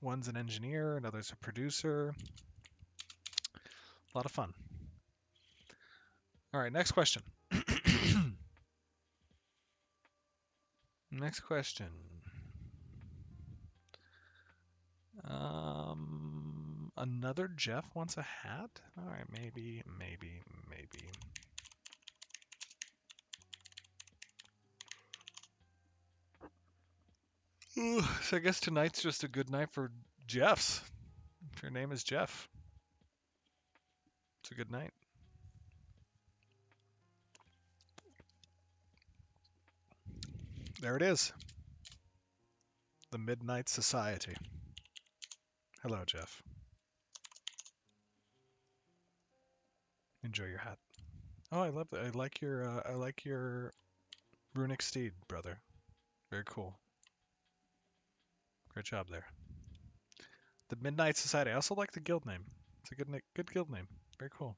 one's an engineer, another's a producer. A lot of fun. All right, next question. Next question. Another Jeff wants a hat? All right, maybe. Ooh, so I guess tonight's just a good night for Jeffs. If your name is Jeff, it's a good night. There it is. The Midnight Society. Hello, Jeff. Enjoy your hat. Oh, I love that. I like your runic steed, brother. Very cool. Great job there. The Midnight Society. I also like the guild name. It's a good guild name. Very cool.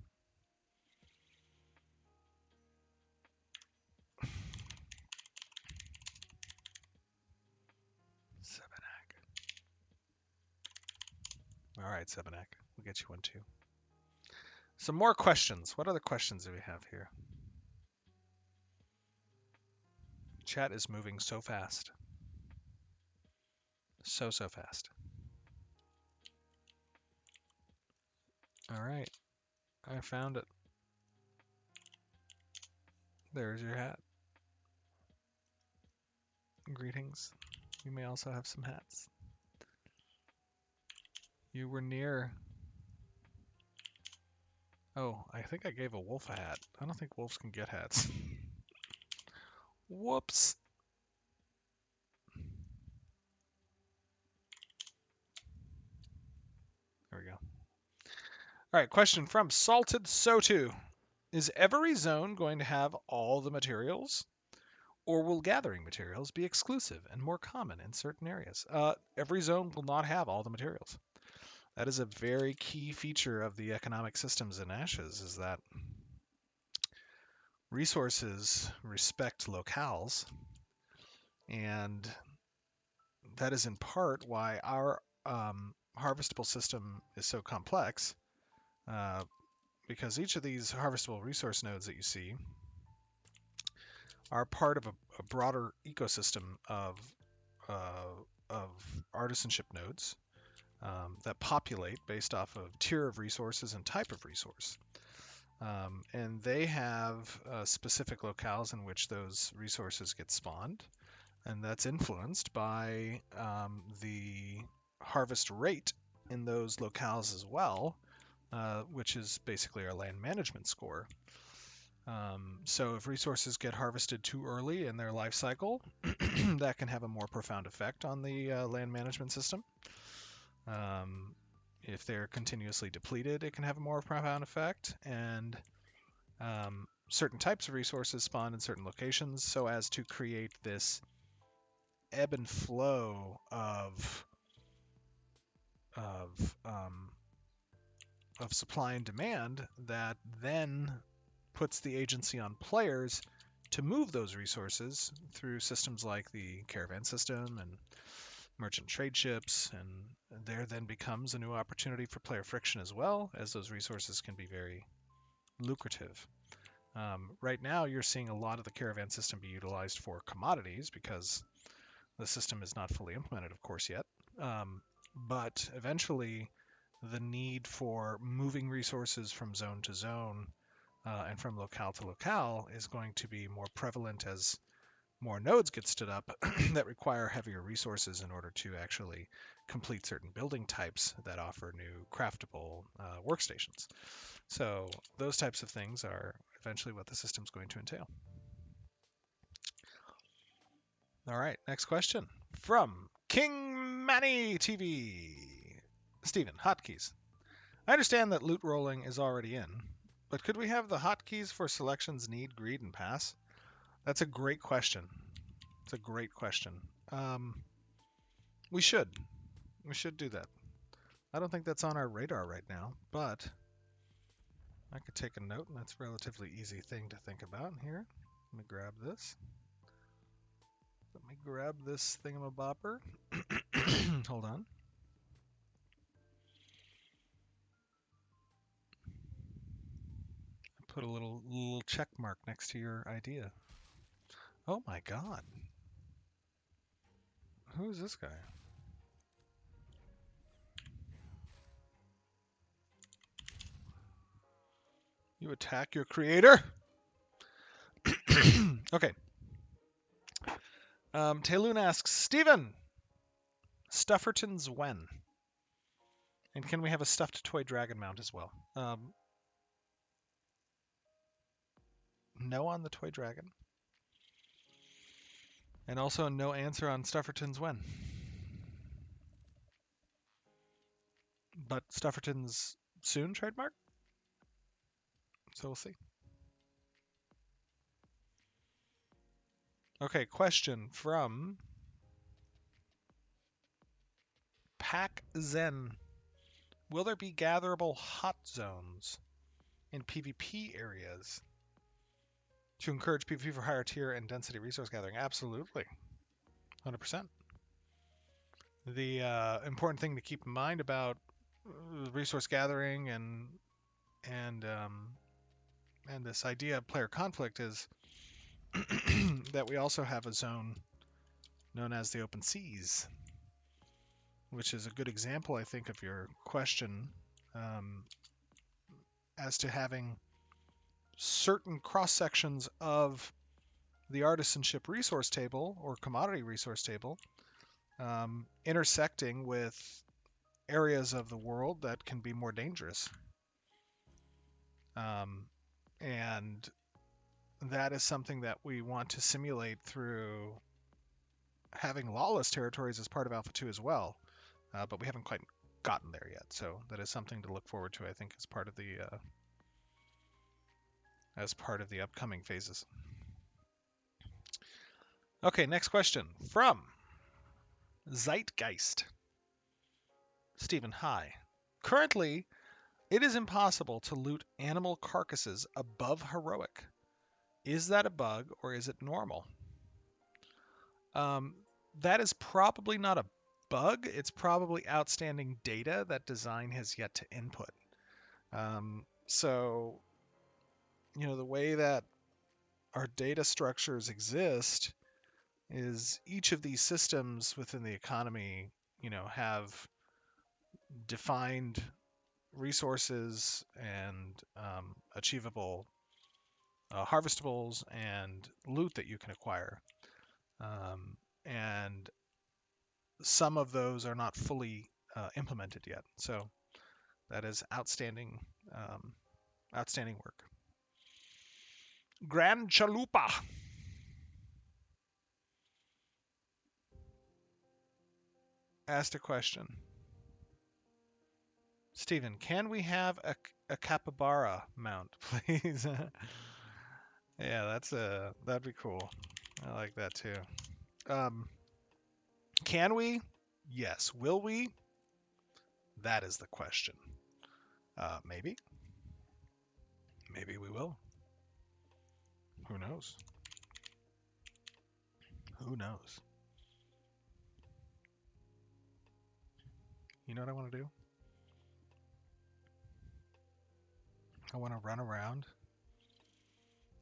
Sebenak. All right, Sebenak. We'll get you one too. Some more questions. What other questions do we have here? Chat is moving so fast. So fast. All right. I found it. There's your hat. Greetings. You may also have some hats. You were near. Oh, I think I gave a wolf a hat. I don't think wolves can get hats. Whoops. There we go. All right, question from Salted Sotu. Is every zone going to have all the materials? Or will gathering materials be exclusive and more common in certain areas? Every zone will not have all the materials. That is a very key feature of the economic systems in Ashes, is that resources respect locales, and that is in part why our harvestable system is so complex, because each of these harvestable resource nodes that you see are part of a broader ecosystem of artisanship nodes that populate based off of tier of resources and type of resource. And they have specific locales in which those resources get spawned, and that's influenced by the harvest rate in those locales as well, which is basically our land management score. So if resources get harvested too early in their life cycle, that can have a more profound effect on the land management system. If they're continuously depleted, it can have a more profound effect. And certain types of resources spawn in certain locations so as to create this ebb and flow of supply and demand that then puts the agency on players to move those resources through systems like the caravan system and merchant trade ships, and there then becomes a new opportunity for player friction as well, as those resources can be very lucrative. Right now, you're seeing a lot of the caravan system be utilized for commodities because the system is not fully implemented, of course, yet. But eventually, the need for moving resources from zone to zone and from locale to locale is going to be more prevalent as more nodes get stood up that require heavier resources in order to actually complete certain building types that offer new craftable workstations. So those types of things are eventually what the system's going to entail. All right, next question from King Manny TV. Steven, hotkeys. I understand that loot rolling is already in, but could we have the hotkeys for selections need, greed, and pass? That's a great question. It's a great question. We should. We should do that. I don't think that's on our radar right now, but I could take a note, and that's a relatively easy thing to think about here. Let me grab this. Let me grab this thingamabopper. Hold on. Put a little check mark next to your idea. Oh my god. Who is this guy? You attack your creator? Okay. Tayloon asks, Steven, Stufferton's when? And can we have a stuffed toy dragon mount as well? No on the toy dragon. And also no answer on Stufferton's when. But Stufferton's soon trademark? So we'll see. Okay, question from Pack Zen. Will there be gatherable hot zones in PvP areas to encourage PvP for higher tier and density resource gathering? Absolutely. 100%. The important thing to keep in mind about resource gathering and this idea of player conflict is that we also have a zone known as the open seas, which is a good example, I think, of your question as to having certain cross sections of the artisanship resource table or commodity resource table intersecting with areas of the world that can be more dangerous. And that is something that we want to simulate through having lawless territories as part of Alpha-2 as well. But we haven't quite gotten there yet. So that is something to look forward to, I think, as part of the upcoming phases. Okay, next question from Zeitgeist. Stephen, hi. Currently, it is impossible to loot animal carcasses above heroic. Is that a bug or is it normal? That is probably not a bug. It's probably outstanding data that design has yet to input. So, the way that our data structures exist is each of these systems within the economy, have defined resources and achievable harvestables and loot that you can acquire. And some of those are not fully implemented yet. So that is outstanding work. Grand Chalupa asked a question. Stephen, can we have a capybara mount, please? Yeah, that'd be cool. I like that too. Can we? Yes. Will we? That is the question. Maybe. Maybe we will. Who knows? Who knows? You know what I want to do? I want to run around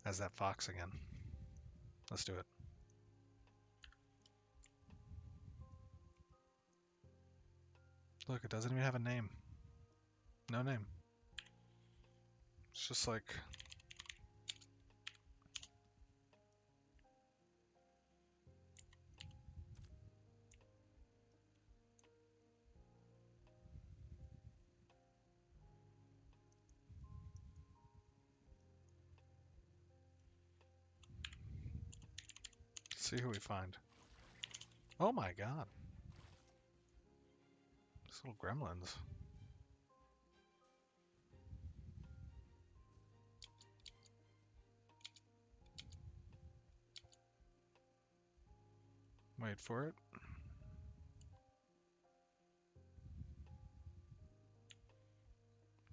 as that fox again. Let's do it. Look, it doesn't even have a name. No name. It's just like... see who we find. Oh my god. These little gremlins. Wait for it.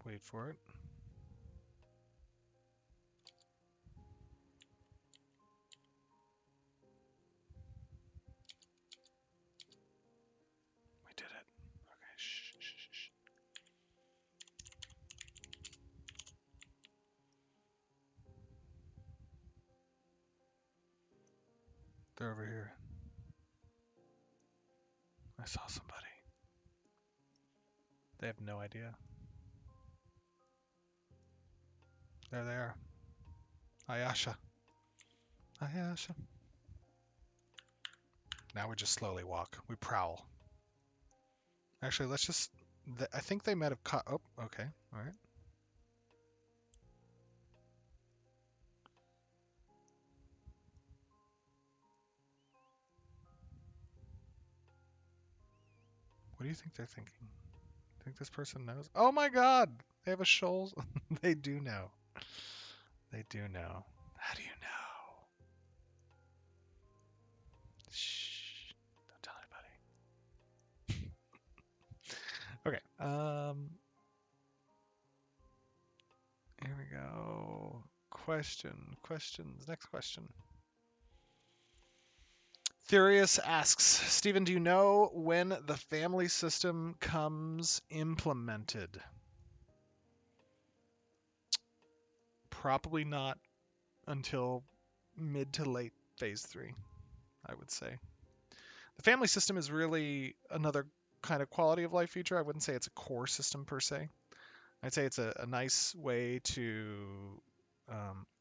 Wait for it. We did it. Okay, shh, shh, shh. They're over here. I saw somebody. They have no idea. There they are. Ayasha. Ayasha. Now we just slowly walk. We prowl. Actually, let's just... I think they might have caught... Oh, okay. All right. What do you think they're thinking? Think this person knows? Oh my god! They have a shoal. They do know. They do know. How do you know? Shh. Don't tell anybody. Okay. Here we go. Questions. Next question. Therius asks, Stephen, do you know when the family system comes implemented? Probably not until mid to late phase 3, I would say. The family system is really another kind of quality of life feature. I wouldn't say it's a core system per se. I'd say it's a nice way to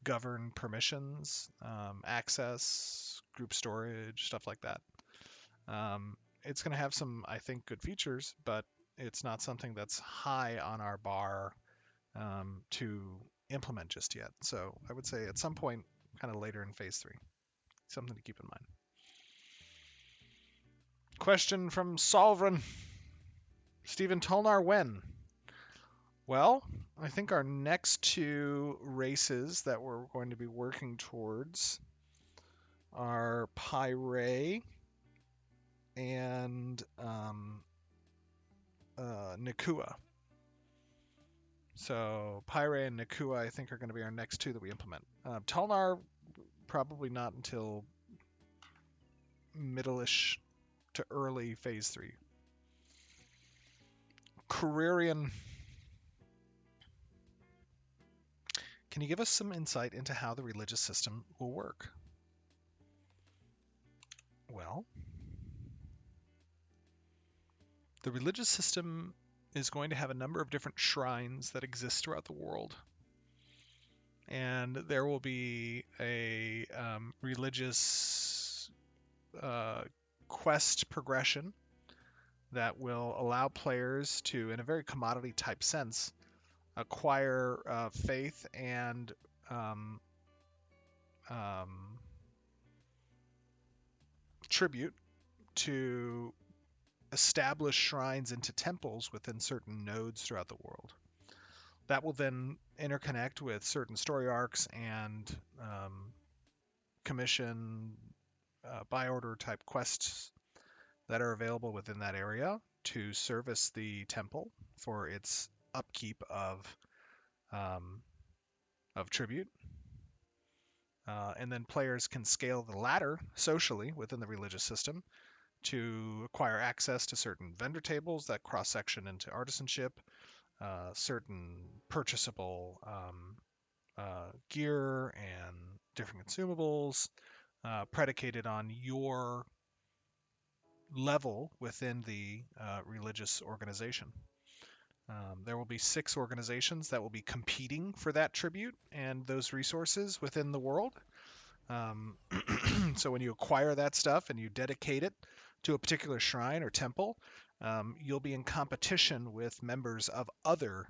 govern permissions, access, group storage, stuff like that. It's going to have some, I think, good features, but it's not something that's high on our bar to implement just yet. So I would say at some point, kind of later in phase 3, something to keep in mind. Question from Solvran. Stephen Tolnar, when? Well, I think our next 2 races that we're going to be working towards are Pyre and Nakua. So Pyre and Nakua, I think, are going to be our next 2 that we implement. Tolnar, probably not until middle-ish to early phase 3. Careerian, can you give us some insight into how the religious system will work? Well, the religious system is going to have a number of different shrines that exist throughout the world. And there will be a religious quest progression that will allow players to, in a very commodity type sense, acquire faith and tribute to establish shrines into temples within certain nodes throughout the world. That will then interconnect with certain story arcs and commission buy order type quests that are available within that area to service the temple for its upkeep of tribute. And then players can scale the ladder socially within the religious system to acquire access to certain vendor tables that cross-section into artisanship, certain purchasable gear and different consumables predicated on your level within the religious organization. There will be 6 organizations that will be competing for that tribute and those resources within the world. So when you acquire that stuff and you dedicate it to a particular shrine or temple, you'll be in competition with members of other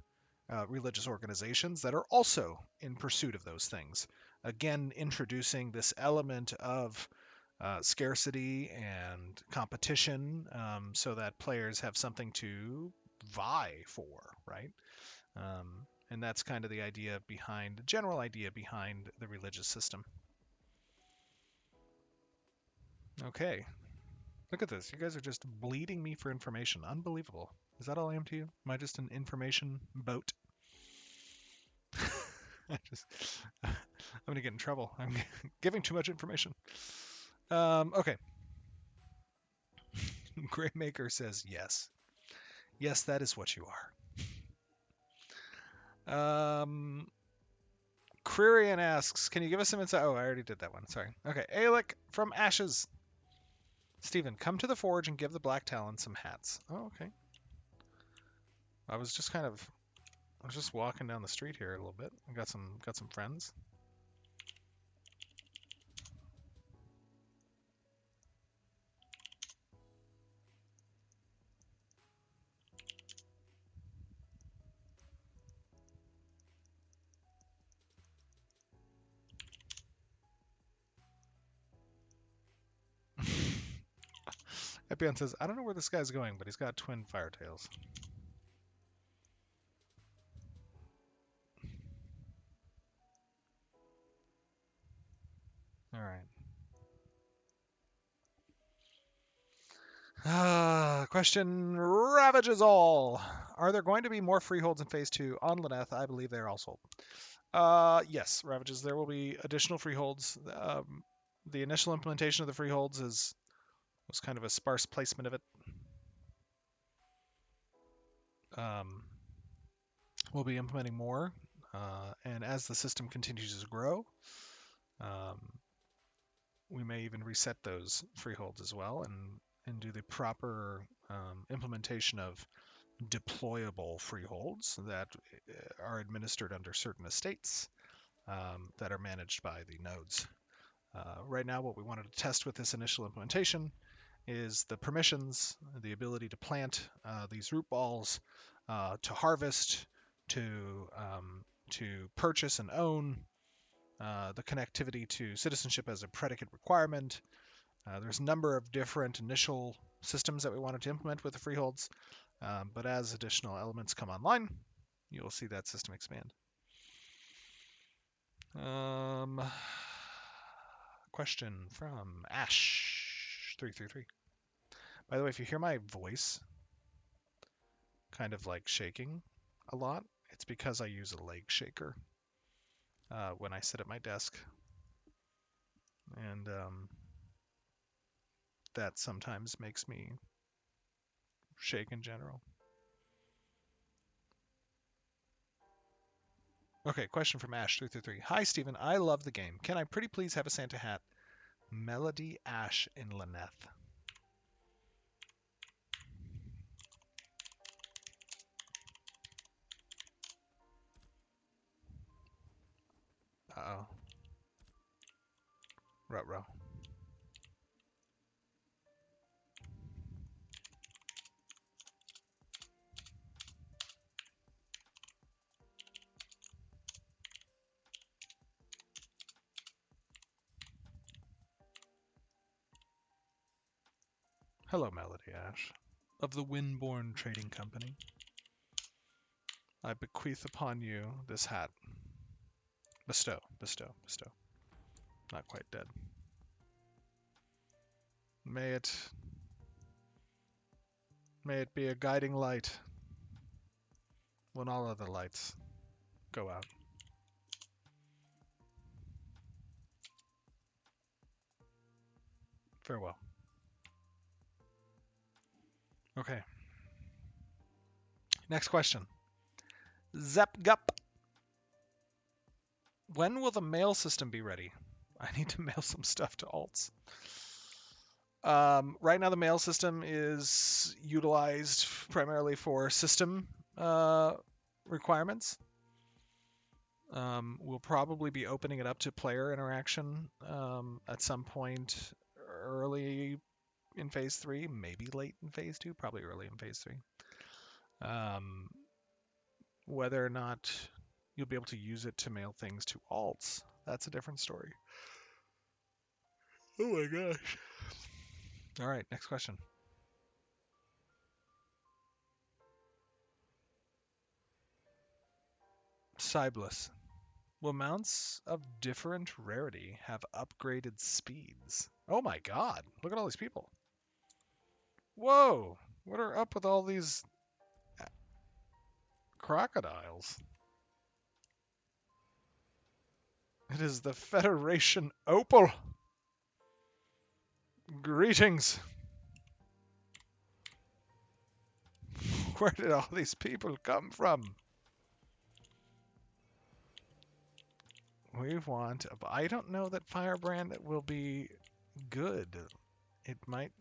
religious organizations that are also in pursuit of those things. Again, introducing this element of scarcity and competition so that players have something to vie for, right? And that's kind of the general idea behind the religious system. Okay. Look at this. You guys are just bleeding me for information. Unbelievable. Is that all I am to you? Am I just an information boat? I'm going to get in trouble. I'm giving too much information. Okay. Greymaker says yes. Yes, that is what you are. Quirian asks, can you give us some insight? Oh, I already did that one. Sorry. Okay. Alec from Ashes. Stephen, come to the forge and give the Black Talon some hats. Oh, okay. I was just walking down the street here a little bit. I got some friends. Epion says, I don't know where this guy's going, but he's got twin firetails. All right. Question ravages all. Are there going to be more freeholds in Phase 2 on Laneth? I believe they are all sold. Yes, ravages. There will be additional freeholds. The initial implementation of the freeholds was kind of a sparse placement of it. We'll be implementing more, and as the system continues to grow, we may even reset those freeholds as well and do the proper implementation of deployable freeholds that are administered under certain estates that are managed by the nodes. Right now, what we wanted to test with this initial implementation is the permissions, the ability to plant these root balls, to harvest, to purchase and own, the connectivity to citizenship as a predicate requirement. There's a number of different initial systems that we wanted to implement with the freeholds, but as additional elements come online, you'll see that system expand. Question from Ash333. By the way, if you hear my voice kind of like shaking a lot, it's because I use a leg shaker when I sit at my desk. And that sometimes makes me shake in general. Okay, question from Ash333. Hi, Stephen. I love the game. Can I pretty please have a Santa hat? Melody Ash in Laneth. Uh-oh. Ruh-roh. Hello, Melody Ash. Of the Windborne Trading Company, I bequeath upon you this hat. Bestow, bestow, bestow. Not quite dead. May it be a guiding light when all other lights go out. Farewell. Okay. Next question. Zepgup. When will the mail system be ready? I need to mail some stuff to alts. Right now, the mail system is utilized primarily for system requirements. We'll probably be opening it up to player interaction at some point early in Phase 3, maybe late in Phase 2, probably early in Phase 3. Whether or not you'll be able to use it to mail things to alts, that's a different story. Oh my gosh. All right, next question. Cybless. Will mounts of different rarity have upgraded speeds? Oh my god, look at all these people. Whoa, what are up with all these crocodiles? It is the Federation Opal. Greetings. Where did all these people come from? We want. I don't know that Firebrand will be good. It might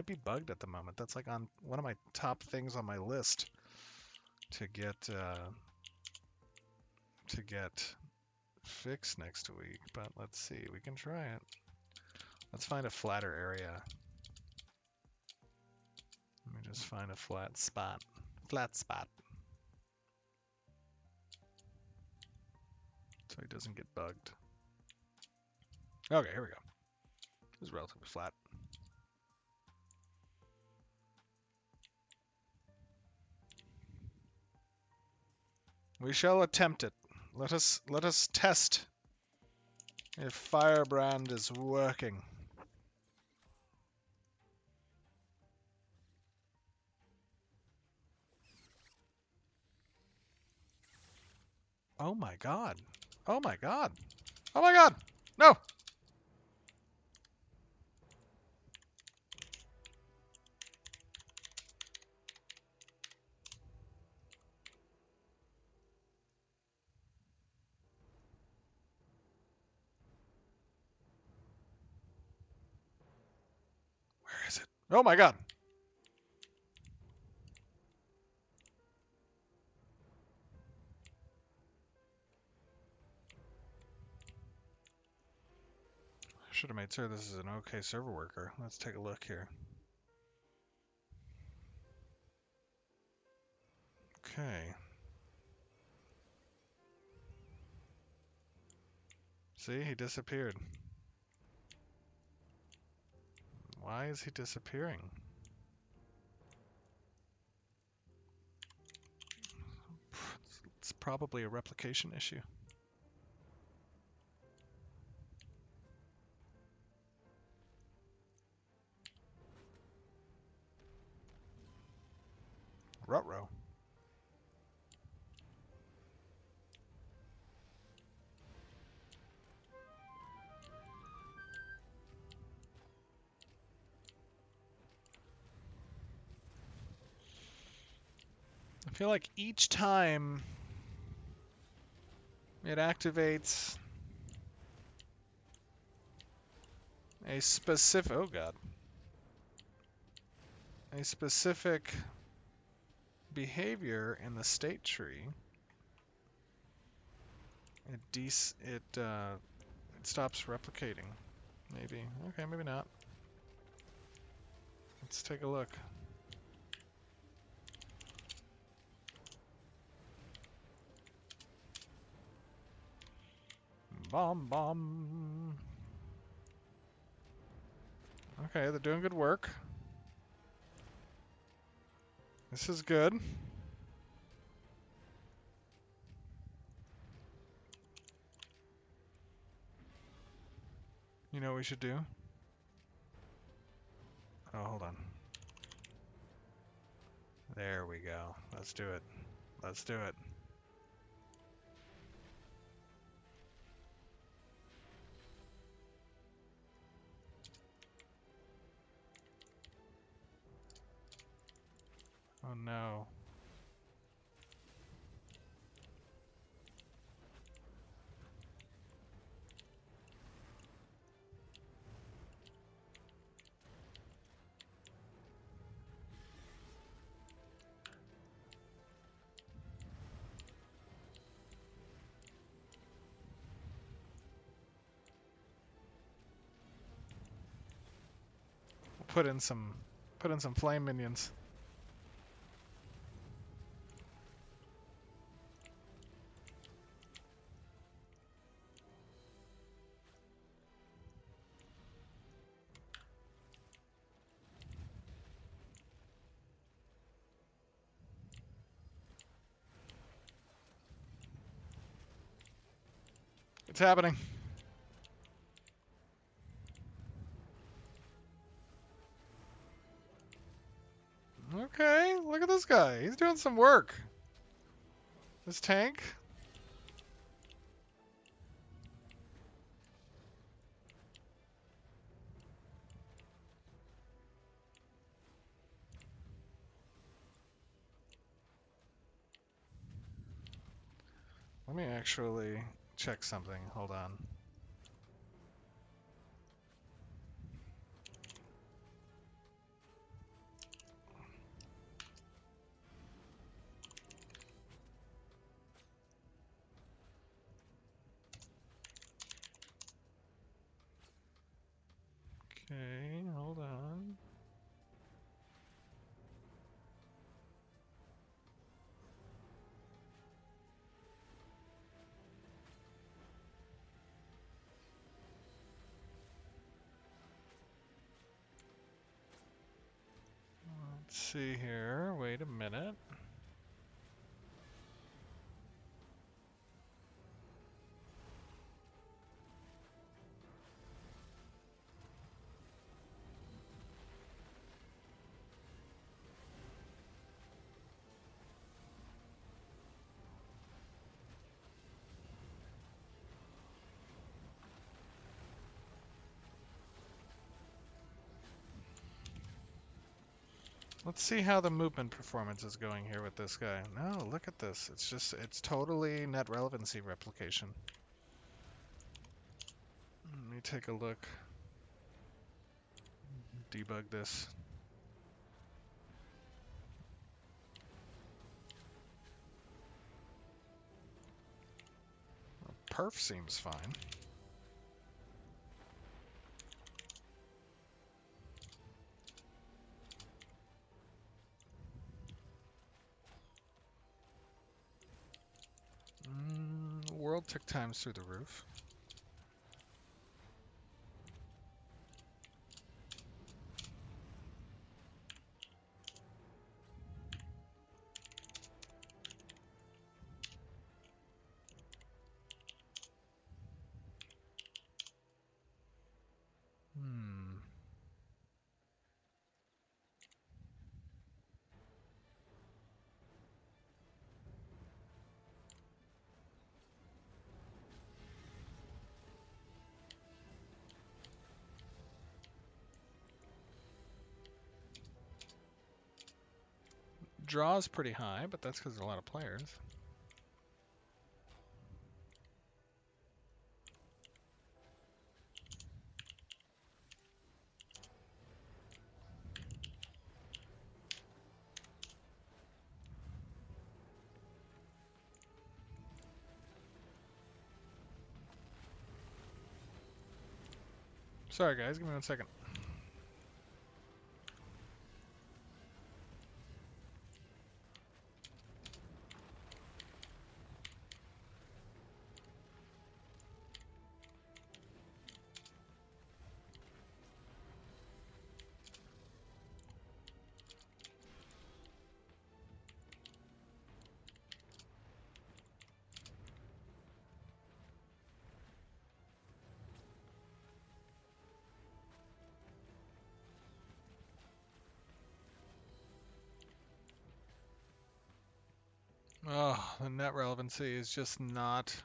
be bugged at the moment. That's like on one of my top things on my list to get fixed next week. But let's see. We can try it. Let's find a flatter area. Let me just find a flat spot. Flat spot. So he doesn't get bugged. Okay, here we go. This is relatively flat. We shall attempt it. Let us test if Firebrand is working. Oh my god. Oh my god. Oh my god. No. Where is it? Oh my god. I should have made sure this is an okay server worker. Let's take a look here. Okay. See, he disappeared. Why is he disappearing? It's probably a replication issue. Ruh-roh. I feel like each time it activates a specific, oh god, a specific behavior in the state tree, it stops replicating. Maybe. Okay, maybe not. Let's take a look. Bomb bomb. Okay, they're doing good work. This is good. You know what we should do? Oh, hold on. There we go. Let's do it. Let's do it. Oh no. Put in some flame minions. It's happening. Okay, look at this guy. He's doing some work. This tank. Let me actually check something. Hold on. Okay, hold on. Let's see here. Wait a minute. Let's see how the movement performance is going here with this guy. No, look at this. It's totally net relevancy replication. Let me take a look. Debug this. Perf seems fine. World tick times through the roof. Draw's pretty high, but that's because there's a lot of players. Sorry guys, give me 1 second. Oh, the net relevancy is just not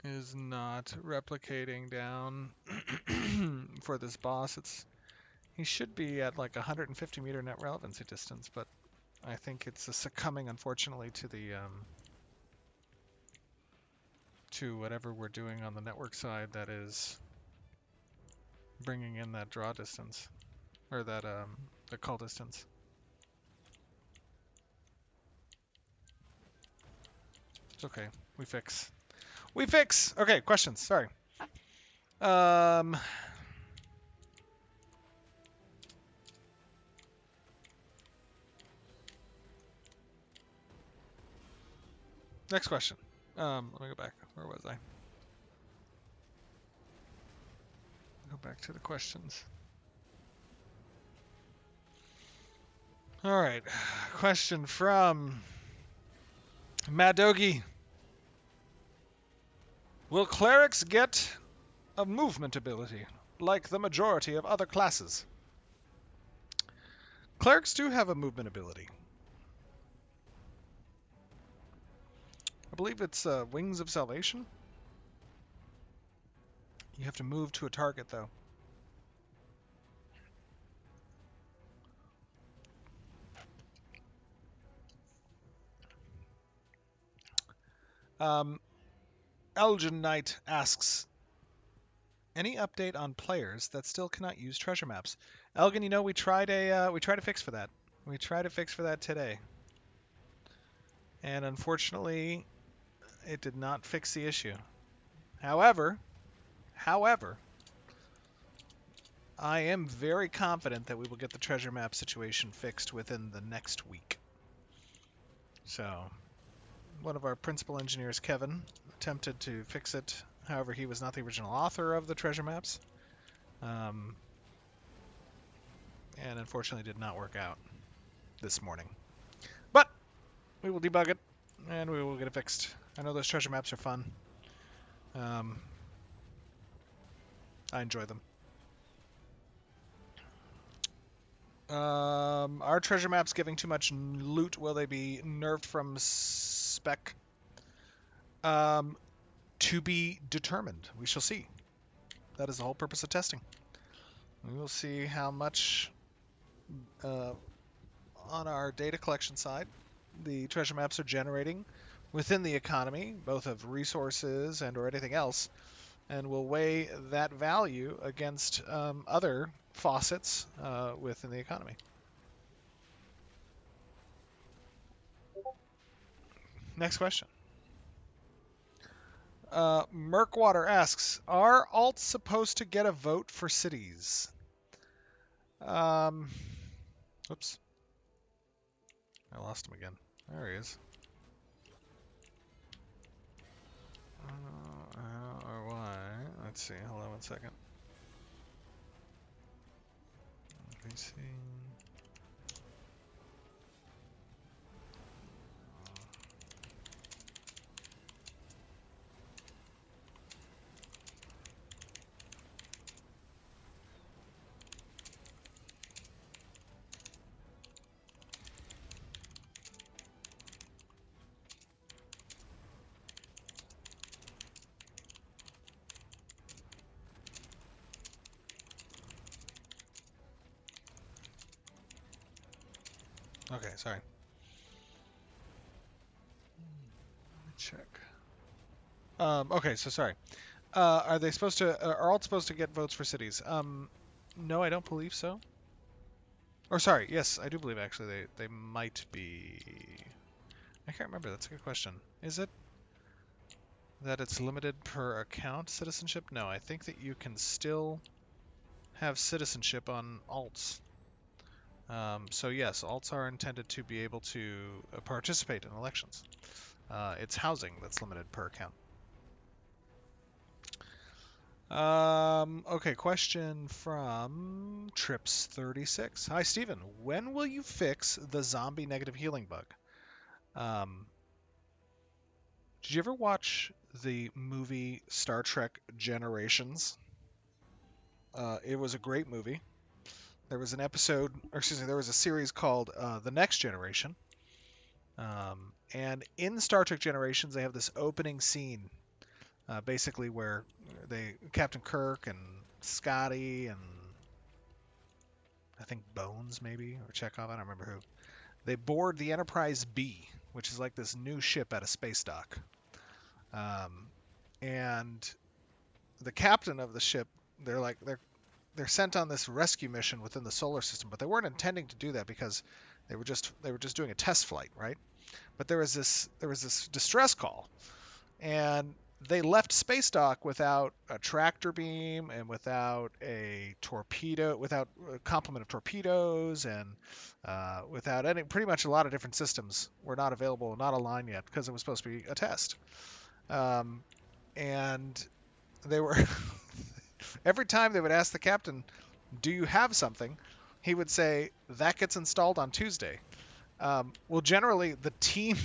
replicating down for this boss. He should be at like 150 meter net relevancy distance, but I think it's succumbing unfortunately to the to whatever we're doing on the network side that is bringing in that draw distance or that the call distance. It's okay. We fix. We fix. Okay, questions. Sorry. Next question. Let me go back. Where was I? Go back to the questions. All right. Question from Mad Doggy. Will clerics get a movement ability like the majority of other classes? Clerics do have a movement ability. I believe it's Wings of Salvation. You have to move to a target, though. Um, Elgin Knight asks, any update on players that still cannot use treasure maps? Elgin, we tried to fix for that. We tried to fix for that today, and unfortunately, it did not fix the issue. However, I am very confident that we will get the treasure map situation fixed within the next week. So, one of our principal engineers, Kevin, attempted to fix it. However, he was not the original author of the treasure maps. And unfortunately did not work out this morning. But we will debug it, and we will get it fixed. I know those treasure maps are fun. I enjoy them. Are treasure maps giving too much loot? Will they be nerfed from spec? To be determined. We shall see. That is the whole purpose of testing. We will see how much on our data collection side the treasure maps are generating within the economy, both of resources and or anything else, and we'll weigh that value against other faucets within the economy. Next question. Merkwater asks, are alts supposed to get a vote for cities? Oops. I lost him again. There he is. Or why? Let's see. Hold on 1 second. VC. Okay, sorry. Let me check. Okay, so sorry. Are they supposed to? Are all supposed to get votes for cities? No, I don't believe so. Or sorry, yes, I do believe actually they might be. I can't remember. That's a good question. Is it that it's limited per account citizenship? No, I think that you can still have citizenship on alts. So yes, alts are intended to be able to participate in elections. It's housing that's limited per account. Okay, question from Trips36. Hi, Steven. When will you fix the zombie negative healing bug? Did you ever watch the movie Star Trek Generations? It was a great movie. There was an episode, or excuse me, there was a series called The Next Generation. And in Star Trek Generations, they have this opening scene, basically where Captain Kirk and Scotty and I think Bones maybe, or Chekhov, I don't remember who. They board the Enterprise B, which is like this new ship at a space dock. And the captain of the ship, they're sent on this rescue mission within the solar system, but they weren't intending to do that because they were just doing a test flight, right? But there was this distress call, and they left space dock without a tractor beam and without a torpedo, without a complement of torpedoes, and without pretty much a lot of different systems were not available, not aligned yet because it was supposed to be a test. And they were every time they would ask the captain, "Do you have something?" He would say, "That gets installed on Tuesday." Well, generally the team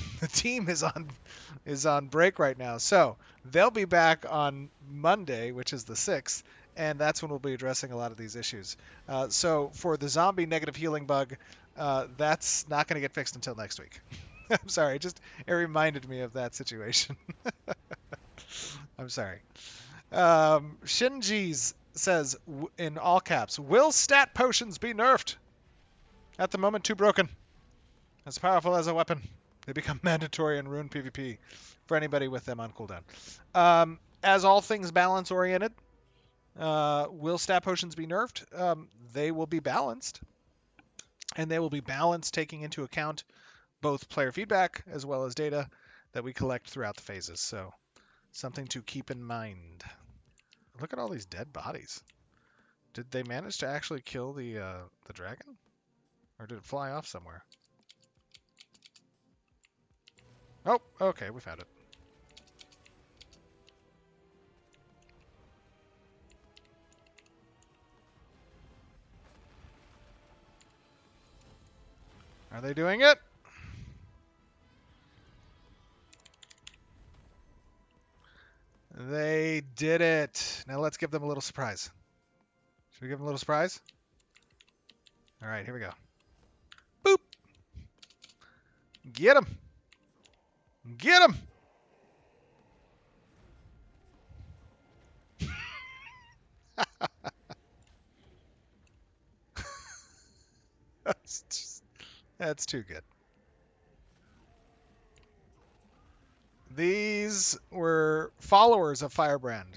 is on break right now, so they'll be back on Monday, which is the 6th, and that's when we'll be addressing a lot of these issues. So for the zombie negative healing bug, that's not going to get fixed until next week. I'm sorry, it reminded me of that situation. I'm sorry. Shinji's says in all caps, "Will stat potions be nerfed? At the moment, too broken. As powerful as a weapon." They become mandatory in Rune PvP for anybody with them on cooldown. As all things balance oriented, will stat potions be nerfed? They will be balanced, and they will be balanced taking into account both player feedback as well as data that we collect throughout the phases. So something to keep in mind. Look at all these dead bodies. Did they manage to actually kill the dragon, or did it fly off somewhere? Oh, okay, we found it. Are they doing it? They did it. Now let's give them a little surprise. Should we give them a little surprise? All right, here we go. Boop. Get him. Get him. That's too good. These were followers of Firebrand.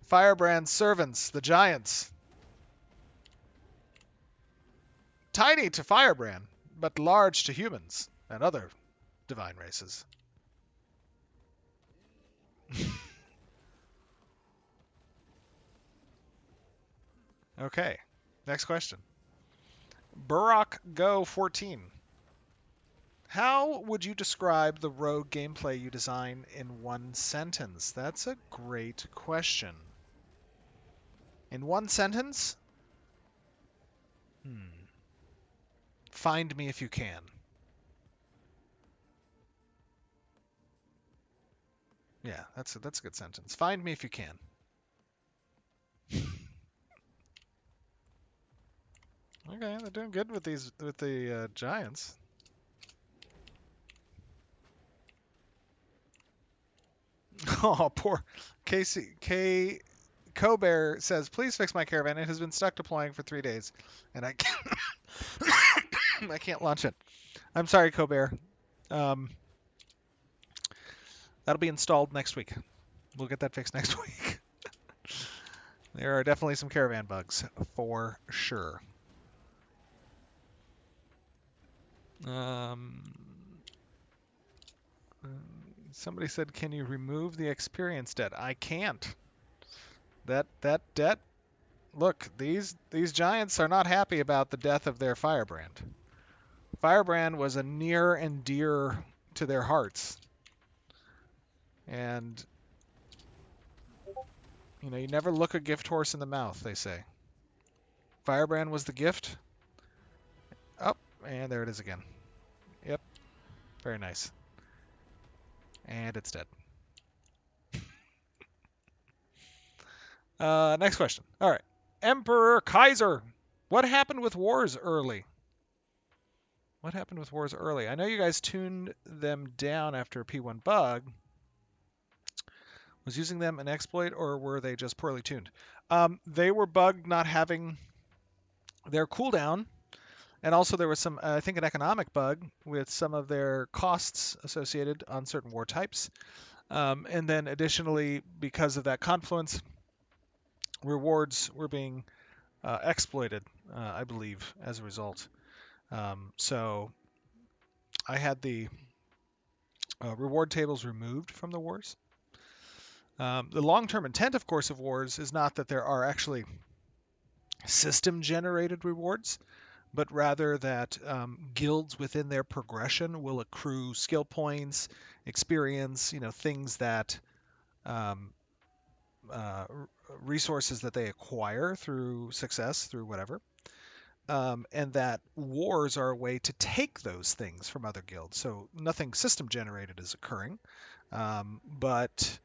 Firebrand's servants, the giants. Tiny to Firebrand, but large to humans and other divine races. Okay, next question. Burrock Go 14. How would you describe the rogue gameplay you design in one sentence? That's a great question. In one sentence? Find me if you can. Yeah, that's a good sentence. Find me if you can. Okay, they're doing good with the giants. Oh, poor Casey K. Cobear says, "Please fix my caravan. It has been stuck deploying for 3 days, and I can't, I can't launch it." I'm sorry, Cobear. Um, that'll be installed next week. We'll get that fixed next week. There are definitely some caravan bugs for sure. Somebody said, "Can you remove the experience debt?" I can't. That debt. Look, these giants are not happy about the death of their Firebrand. Firebrand was a near and dear to their hearts, and you never look a gift horse in the mouth, they say. Firebrand was the gift. Oh, and there it is again. Yep, very nice. And it's dead. Next question. All right. Emperor Kaiser. What happened with wars early? What happened with wars early? I know you guys tuned them down after a P1 bug. Was using them an exploit, or were they just poorly tuned? They were bugged not having their cooldown, and also there was some, I think, an economic bug with some of their costs associated on certain war types. And then additionally, because of that confluence, rewards were being exploited, I believe, as a result. So I had the reward tables removed from the wars. The long-term intent, of course, of wars is not that there are actually system-generated rewards, but rather that guilds within their progression will accrue skill points, experience, things that resources that they acquire through success, through whatever. And that wars are a way to take those things from other guilds. So nothing system generated is occurring, but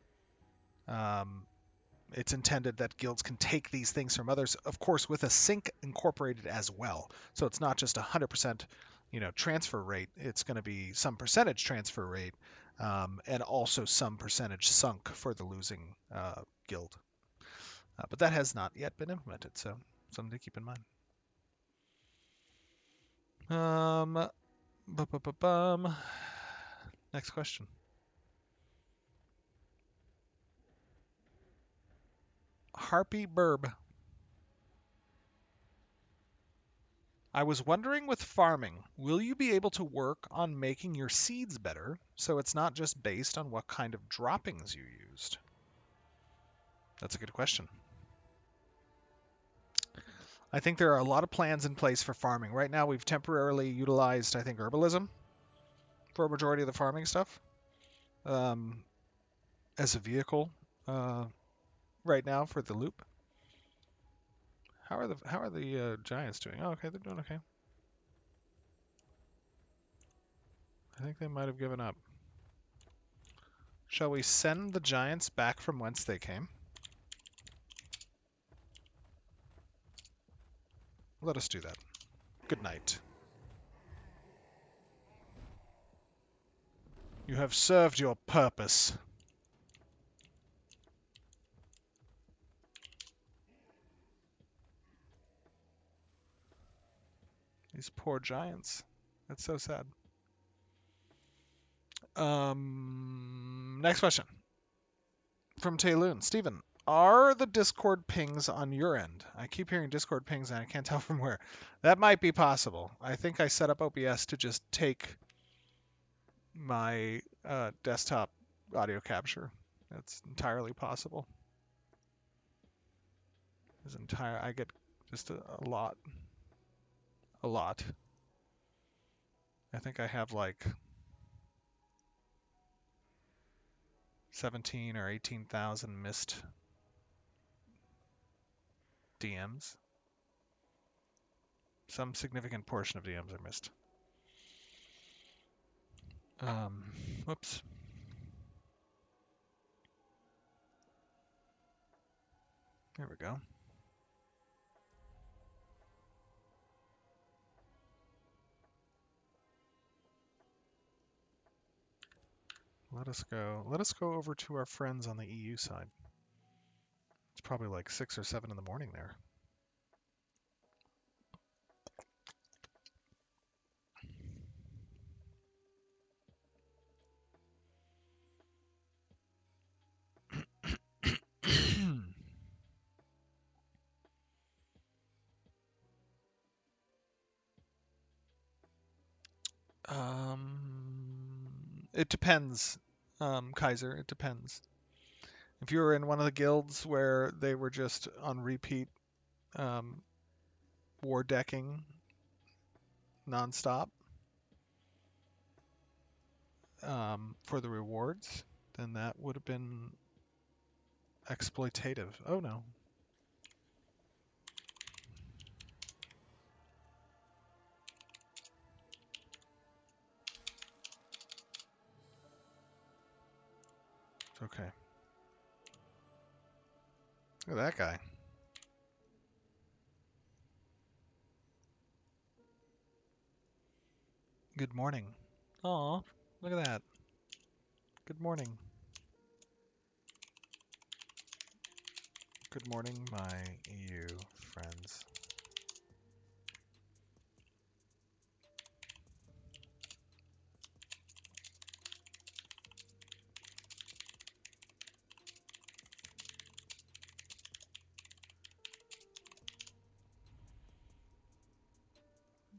it's intended that guilds can take these things from others, of course, with a sync incorporated as well. So it's not just 100%, transfer rate. It's going to be some percentage transfer rate, and also some percentage sunk for the losing guild. But that has not yet been implemented, so something to keep in mind. Next question. Harpy Burb. I was wondering with farming, will you be able to work on making your seeds better so it's not just based on what kind of droppings you used? That's a good question. I think there are a lot of plans in place for farming. Right now, we've temporarily utilized, I think, herbalism for a majority of the farming stuff as a vehicle right now for the loop. How are the Giants doing? Oh, okay, they're doing okay. I think they might have given up. Shall we send the Giants back from whence they came? Let us do that. Good night. You have served your purpose. These poor Giants. That's so sad. Next question. From Tayloon. Steven, are the Discord pings on your end? I keep hearing Discord pings and I can't tell from where. That might be possible. I think I set up OBS to just take my desktop audio capture. That's entirely possible. I get just a lot. A lot. I think I have like 17 or 18,000 missed DMs. Some significant portion of DMs I missed. Whoops. There we go. Let us go over to our friends on the EU side. It's probably like 6 or 7 in the morning there. It depends, Kaiser. It depends. If you were in one of the guilds where they were just on repeat war decking nonstop for the rewards, then that would have been exploitative. Oh no. It's okay. Look at that guy. Good morning. Aw, look at that. Good morning. Good morning, my EU friends.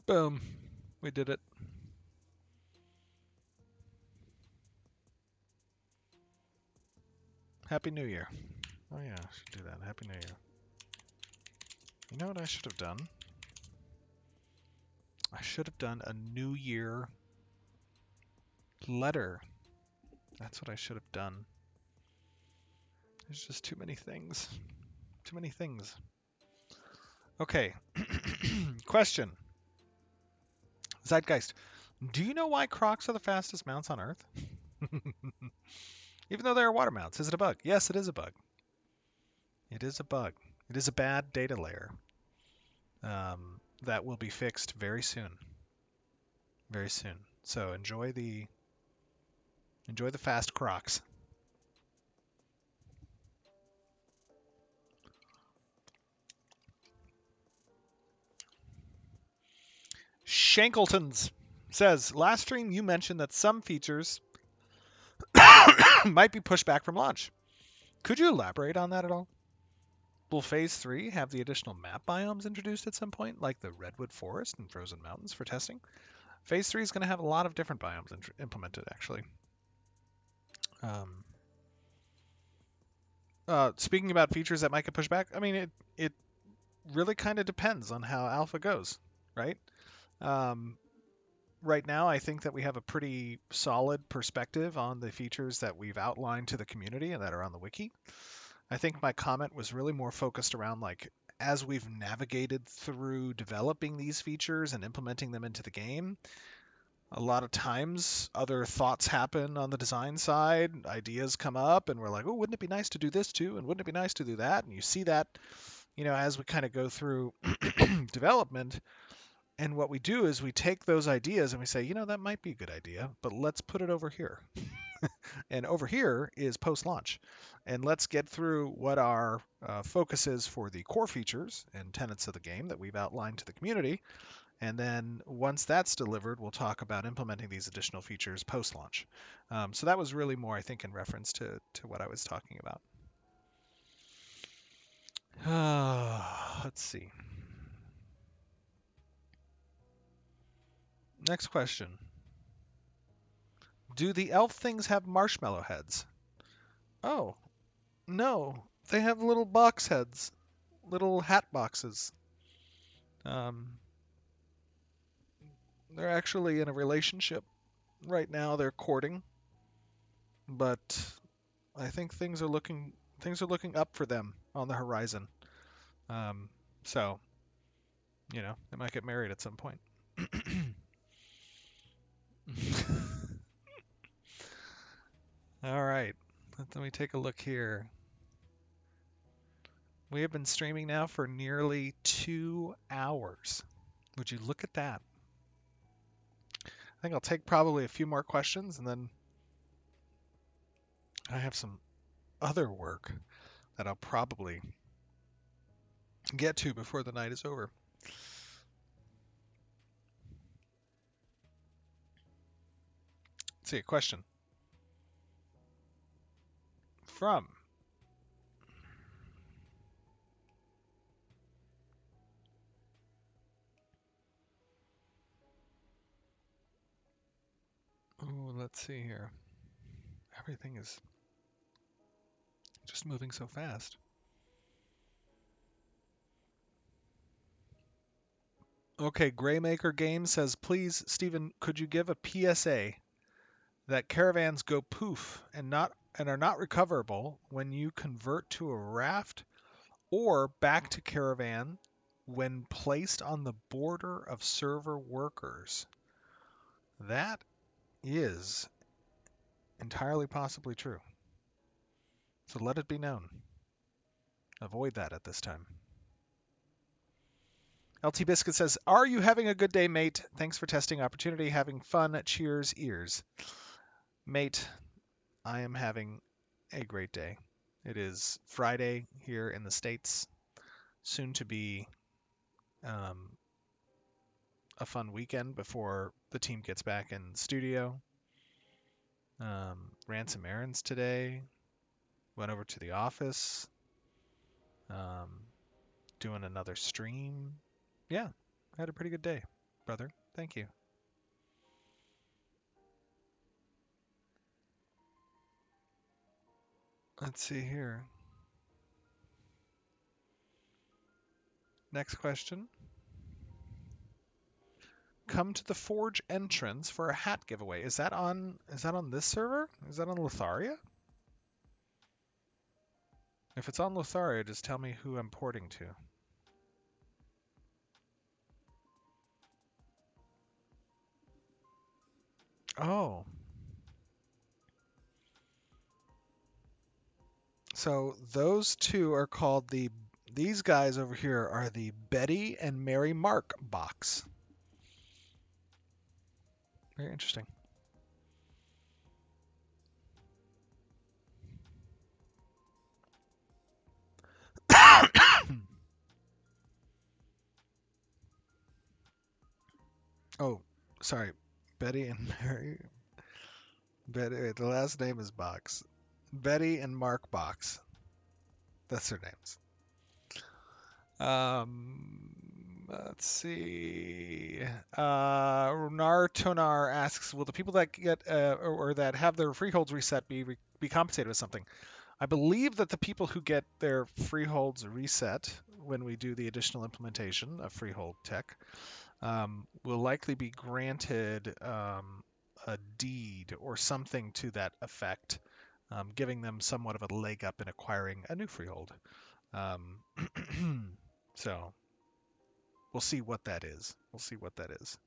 Boom. We did it. Happy New Year. Oh yeah, I should do that. Happy New Year. You know what I should have done? I should have done a New Year letter. That's what I should have done. There's just too many things. Too many things. Okay. Question. Zeitgeist. Do you know why crocs are the fastest mounts on Earth? Even though they are water mounts. Is it a bug? Yes, it is a bug. It is a bug. It is a bad data layer that will be fixed very soon. Very soon. So enjoy the fast crocs. Shankletons says, last stream you mentioned that some features might be pushed back from launch. Could you elaborate on that at all? Will Phase 3 have the additional map biomes introduced at some point, like the Redwood Forest and Frozen Mountains for testing? Phase 3 is going to have a lot of different biomes implemented, actually. Speaking about features that might get pushed back, I mean, it really kind of depends on how alpha goes, right? Right now, I think that we have a pretty solid perspective on the features that we've outlined to the community and that are on the wiki. I think my comment was really more focused around like as we've navigated through developing these features and implementing them into the game, a lot of times other thoughts happen on the design side, ideas come up, and we're like, oh, wouldn't it be nice to do this too? And wouldn't it be nice to do that? And you see that, as we kind of go through development. And what we do is we take those ideas and we say, that might be a good idea, but let's put it over here. And over here is post-launch. And let's get through what our focus is for the core features and tenets of the game that we've outlined to the community. And then once that's delivered, we'll talk about implementing these additional features post-launch. So that was really more, I think, in reference to what I was talking about. Let's see. Next question. Do the elf things have marshmallow heads? Oh, no. They have little box heads, little hat boxes. They're actually in a relationship. Right now they're courting, but I think things are looking up for them on the horizon. So, they might get married at some point. All right. Let me take a look here. We have been streaming now for nearly 2 hours. Would you look at that? I think I'll take probably a few more questions, and then I have some other work that I'll probably get to before the night is over. Let's see, a question from let's see here. Everything is just moving so fast. Okay, Graymaker Game says, please, Stephen, could you give a PSA that caravans go poof and are not recoverable when you convert to a raft or back to caravan when placed on the border of server workers? That is entirely possibly true. So let it be known. Avoid that at this time. LT Biscuit says, are you having a good day, mate? Thanks for testing opportunity. Having fun. Cheers, ears. Mate, I am having a great day. It is Friday here in the States. Soon to be a fun weekend before the team gets back in studio. Ran some errands today. Went over to the office. Doing another stream. Yeah, I had a pretty good day, brother. Thank you. Let's see here. Next question. Come to the Forge entrance for a hat giveaway. Is that on this server? Is that on Lotharia? If it's on Lotharia, just tell me who I'm porting to. Oh. So those two are called these guys over here are the Betty and Mary Mark box. Very interesting. Oh, sorry. Betty and Mary. Betty, the last name is Box. Betty and Mark Box. That's their names. Let's see. Nartonar asks, will the people that get or that have their freeholds reset be compensated with something? I believe that the people who get their freeholds reset when we do the additional implementation of freehold tech will likely be granted a deed or something to that effect, giving them somewhat of a leg up in acquiring a new freehold. So we'll see what that is. We'll see what that is.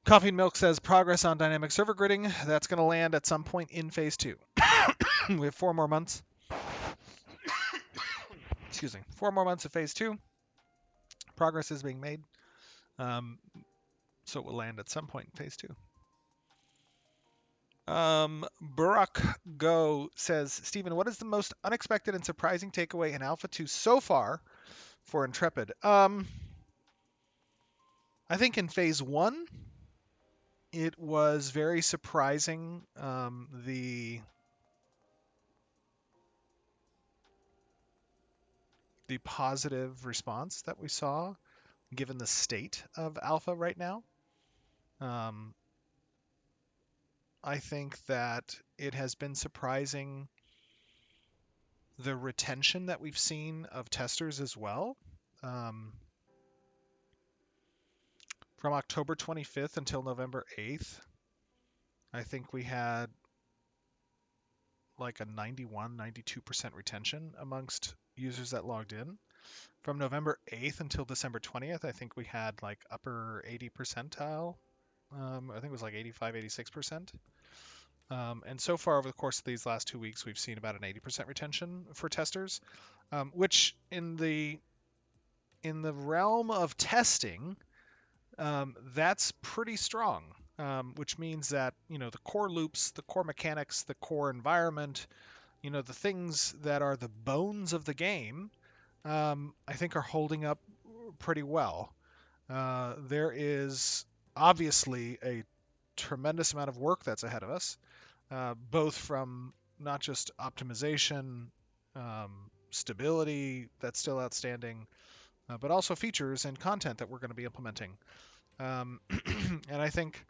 Coffee and Milk says progress on dynamic server gridding. That's going to land at some point in phase 2. We have 4 more months. Excuse me. 4 more months of phase 2. Progress is being made. So it will land at some point in phase 2. Burak Go says, Stephen, what is the most unexpected and surprising takeaway in Alpha-2 so far for Intrepid? I think in phase 1, it was very surprising the positive response that we saw given the state of Alpha right now. I think that it has been surprising the retention that we've seen of testers as well. From October 25th until November 8th, I think we had like a 91, 92% retention amongst users that logged in. From November 8th until December 20th, I think we had like upper 80 percentile. I think it was like 85, 86%. And so far over the course of these last 2 weeks, we've seen about an 80% retention for testers, which in the realm of testing, that's pretty strong. Which means that the core loops, the core mechanics, the core environment, the things that are the bones of the game, I think are holding up pretty well. There is obviously a tremendous amount of work that's ahead of us, both from not just optimization, stability that's still outstanding, but also features and content that we're going to be implementing. And I think,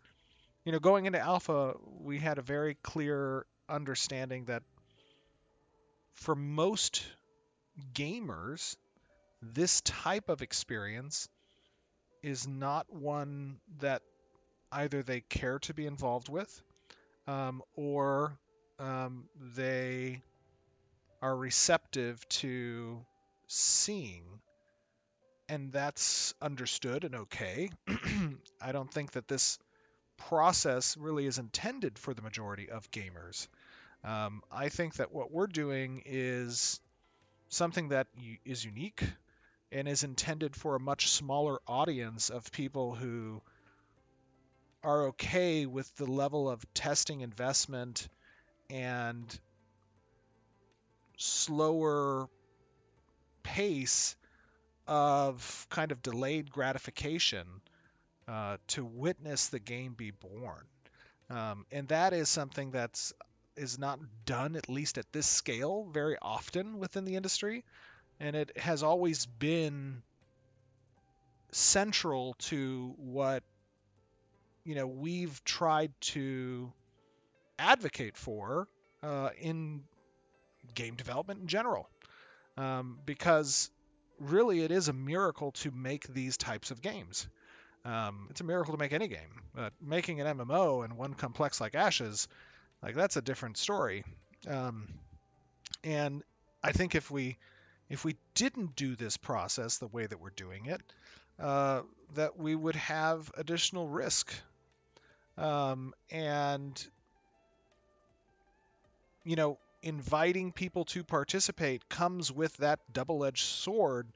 going into alpha, we had a very clear understanding that for most gamers, this type of experience is not one that either they care to be involved with, or they are receptive to seeing, and that's understood and okay. I don't think that this process really is intended for the majority of gamers. I think that what we're doing is something that is unique and is intended for a much smaller audience of people who are okay with the level of testing investment and slower pace of kind of delayed gratification to witness the game be born. And that is something that's is not done, at least at this scale, very often within the industry. And it has always been central to what we've tried to advocate for in game development in general, because really it is a miracle to make these types of games. It's a miracle to make any game, but making an MMO and one complex like Ashes, like that's a different story. And I think if we didn't do this process the way that we're doing it, that we would have additional risk. And inviting people to participate comes with that double-edged sword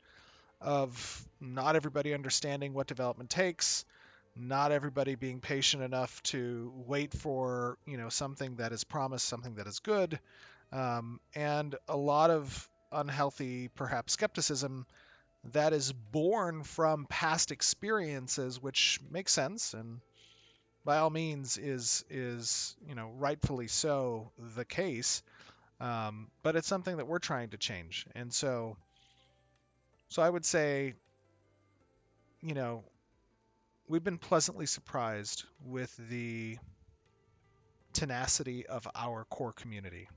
of not everybody understanding what development takes, not everybody being patient enough to wait for something that is promised, something that is good, and a lot of unhealthy, perhaps, skepticism that is born from past experiences, which makes sense, and by all means is rightfully so the case. But it's something that we're trying to change. And so I would say, you know, we've been pleasantly surprised with the tenacity of our core community,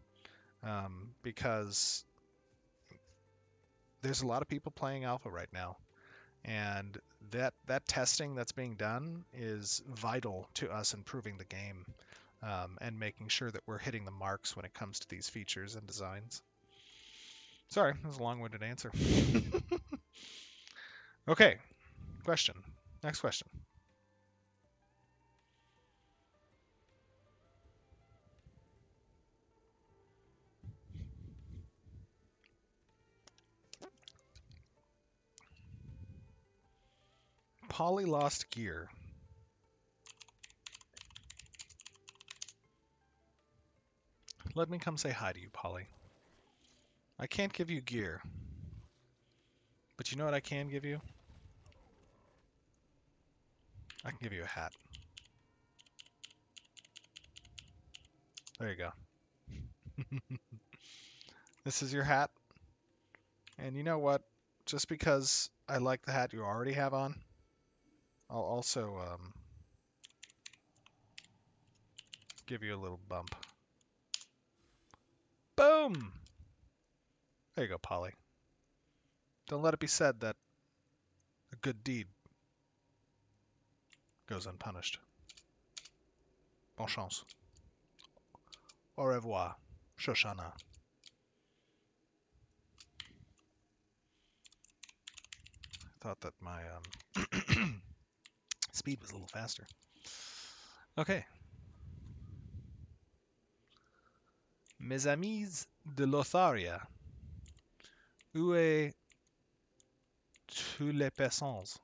because there's a lot of people playing alpha right now, and that testing that's being done is vital to us improving the game, and making sure that we're hitting the marks when it comes to these features and designs. Sorry, that was a long-winded answer. Okay, question. Next question. Polly lost gear. Let me come say hi to you, Polly. I can't give you gear, but you know what I can give you? I can give you a hat. There you go. This is your hat. And you know what? Just because I like the hat you already have on, I'll also give you a little bump. Boom! There you go, Polly. Don't let it be said that a good deed goes unpunished. Bonne chance. Au revoir. Shoshana. I thought that my speed was a little faster. Okay. Mes amis de Lotharia. Où est tous les personnes?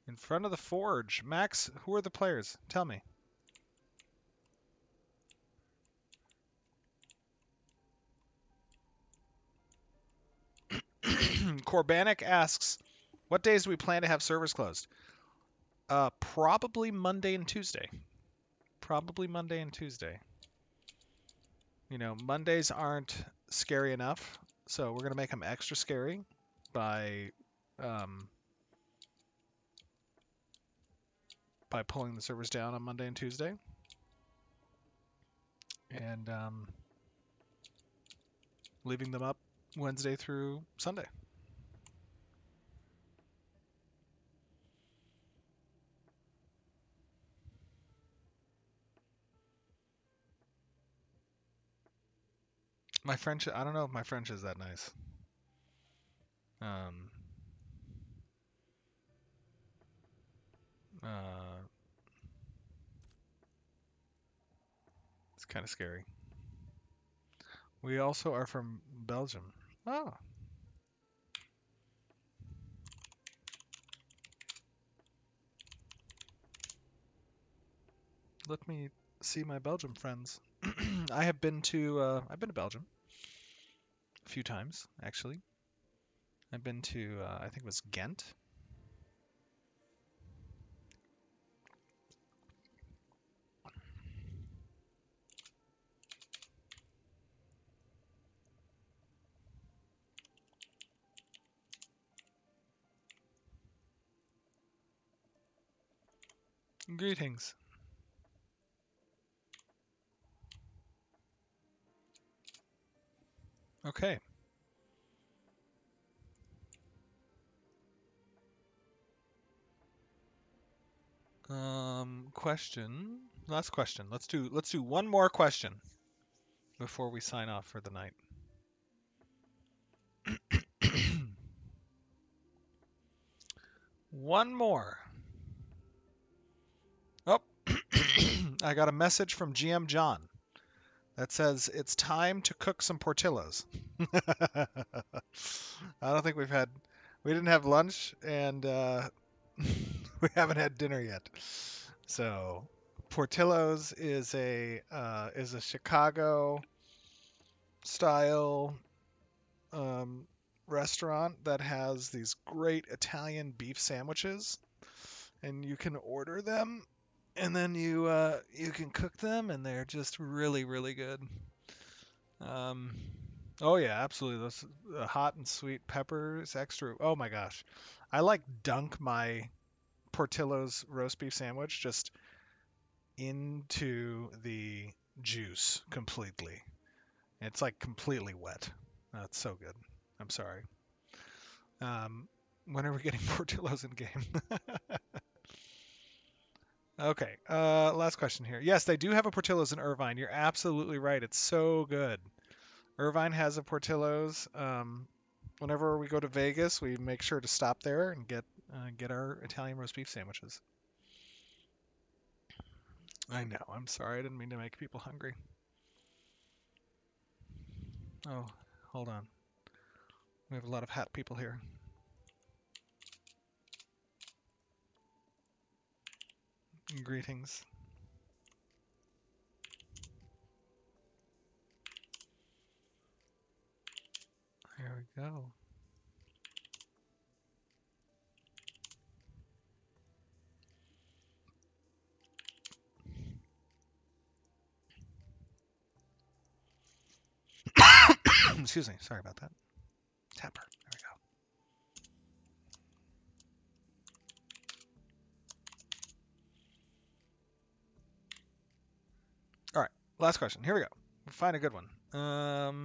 In front of the forge. Max, who are the players? Tell me. Corbanic asks, what days do we plan to have servers closed? Probably Monday and Tuesday. Probably Monday and Tuesday. You know, Mondays aren't scary enough, so we're going to make them extra scary um, by pulling the servers down on Monday and Tuesday. And leaving them up Wednesday through Sunday. My French, I don't know if my French is that nice. Um, uh, it's kind of scary. We also are from Belgium. Oh. Let me see my Belgium friends. I've been to Belgium a few times, actually. I've been to I think it was Ghent. Greetings. Okay. Question. Last question. Let's do one more question before we sign off for the night. One more. Oh, I got a message from GM John that says it's time to cook some portillos. I don't think we didn't have lunch, and we haven't had dinner yet. So Portillo's is a Chicago style um, restaurant that has these great Italian beef sandwiches, and you can order them, and then you can cook them, and they're just really really good. Um, oh yeah, absolutely. Those hot and sweet peppers, extra. Oh my gosh, I like dunk my Portillo's roast beef sandwich just into the juice completely. It's like completely wet. That's so good. I'm sorry. Um, when are we getting Portillo's in game? Okay. Last question here. Yes, they do have a Portillo's in Irvine. You're absolutely right. It's so good. Irvine has a Portillo's. Whenever we go to Vegas, we make sure to stop there and get our Italian roast beef sandwiches. I know. I'm sorry. I didn't mean to make people hungry. Oh, hold on. We have a lot of hat people here. Greetings. Here we go. Excuse me. Sorry about that. Tapper. There we go. All right. Last question. Here we go. Find a good one.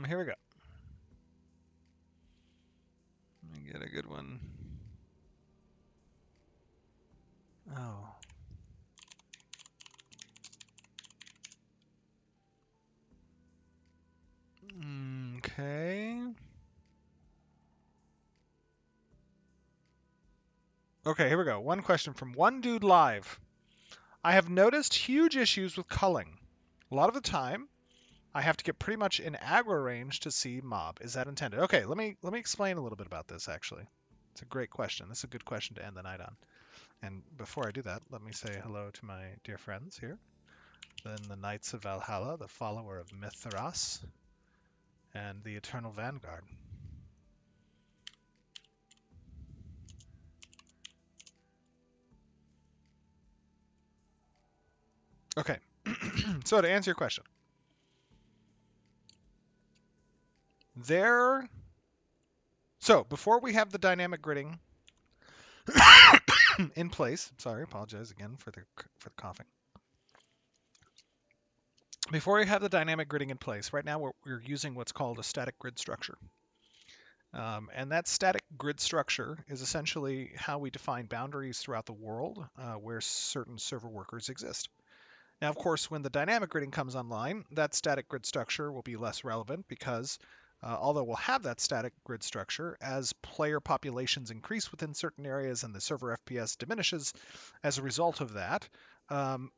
Here we go. Let me get a good one. Oh. Okay. Okay, here we go. One question from One Dude Live. I have noticed huge issues with culling. A lot of the time, I have to get pretty much in aggro range to see mob. Is that intended? Okay, let me explain a little bit about this actually. It's a great question. This is a good question to end the night on. And before I do that, let me say hello to my dear friends here. Then the Knights of Valhalla, the follower of Mithras, and the Eternal Vanguard. Okay, so to answer your question, there. So before we have the dynamic gridding in place, sorry, apologize again for the coughing. Before we have the dynamic gridding in place, right now we're using what's called a static grid structure. And that static grid structure is essentially how we define boundaries throughout the world where certain server workers exist. Now, of course, when the dynamic gridding comes online, that static grid structure will be less relevant because although we'll have that static grid structure, as player populations increase within certain areas and the server FPS diminishes as a result of that,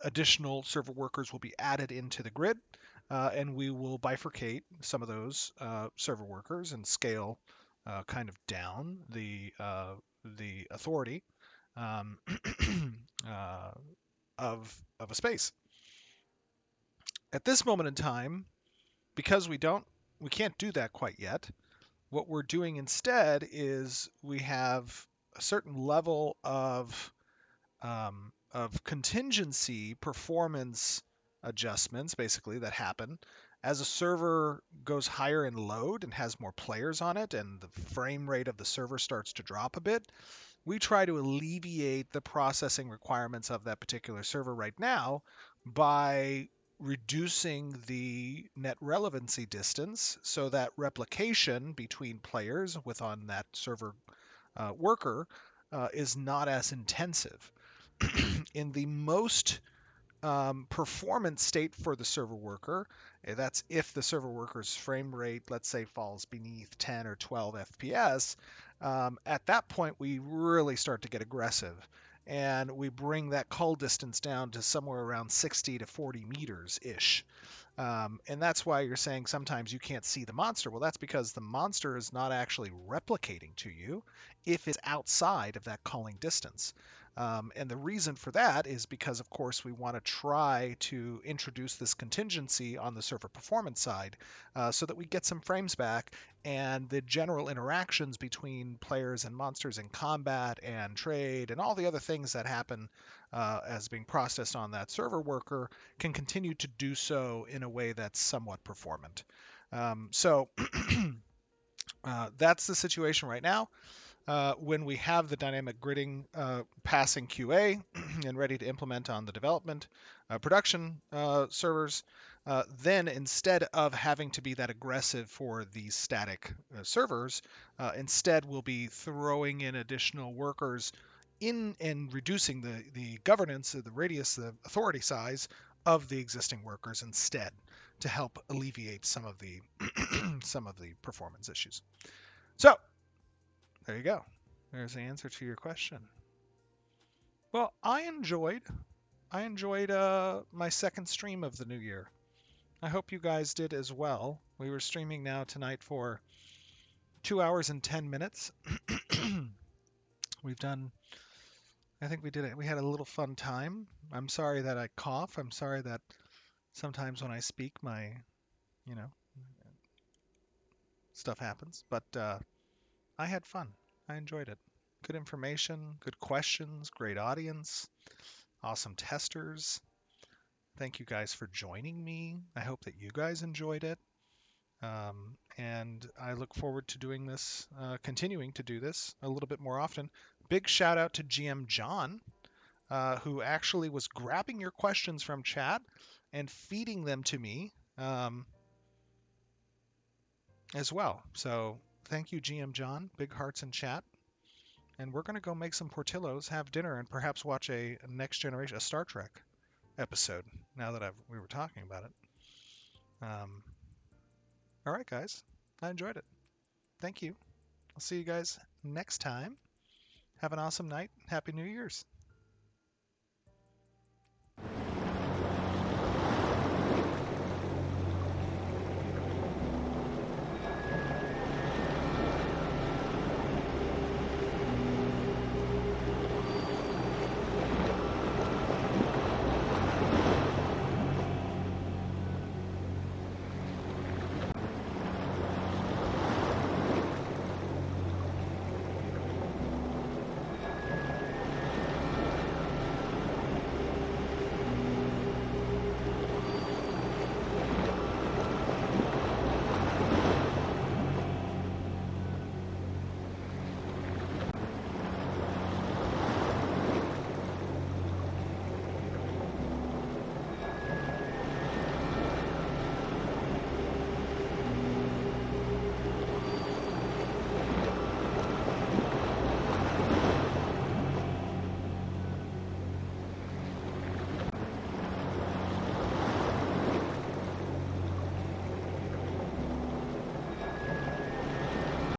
additional server workers will be added into the grid, and we will bifurcate some of those server workers and scale kind of down the authority um, of a space. At this moment in time, because we can't do that quite yet, what we're doing instead is we have a certain level of contingency performance adjustments, basically, that happen as a server goes higher in load and has more players on it, and the frame rate of the server starts to drop a bit. We try to alleviate the processing requirements of that particular server right now by reducing the net relevancy distance so that replication between players within that server worker is not as intensive. In the most performance state for the server worker, that's if the server worker's frame rate, let's say, falls beneath 10 or 12 FPS, at that point we really start to get aggressive. And we bring that cull distance down to somewhere around 60 to 40 meters ish. And that's why you're saying sometimes you can't see the monster. Well, that's because the monster is not actually replicating to you if it's outside of that culling distance. And the reason for that is because, of course, we want to try to introduce this contingency on the server performance side so that we get some frames back and the general interactions between players and monsters in combat and trade and all the other things that happen as being processed on that server worker can continue to do so in a way that's somewhat performant. So that's the situation right now. When we have the dynamic gridding passing QA and ready to implement on the development production servers, then instead of having to be that aggressive for these static servers, instead we'll be throwing in additional workers in and reducing the governance, the radius, the authority size of the existing workers instead to help alleviate some of the some of the performance issues. So there you go. There's the answer to your question. Well, I enjoyed my second stream of the new year. I hope you guys did as well. We were streaming now tonight for 2 hours and 10 minutes. We've done, I think we did it. We had a little fun time. I'm sorry that I cough. I'm sorry that sometimes when I speak, you know, stuff happens. But I had fun. I enjoyed it. Good information, good questions, great audience, awesome testers. Thank you guys for joining me. I hope that you guys enjoyed it. And I look forward to doing this, continuing to do this a little bit more often. Big shout out to GM John, who actually was grabbing your questions from chat and feeding them to me as well. So thank you, GM John. Big hearts in chat. And we're going to go make some Portillos, have dinner, and perhaps watch a Next Generation, a Star Trek episode, now that we were talking about it. All right, guys. I enjoyed it. Thank you. I'll see you guys next time. Have an awesome night. Happy New Year's.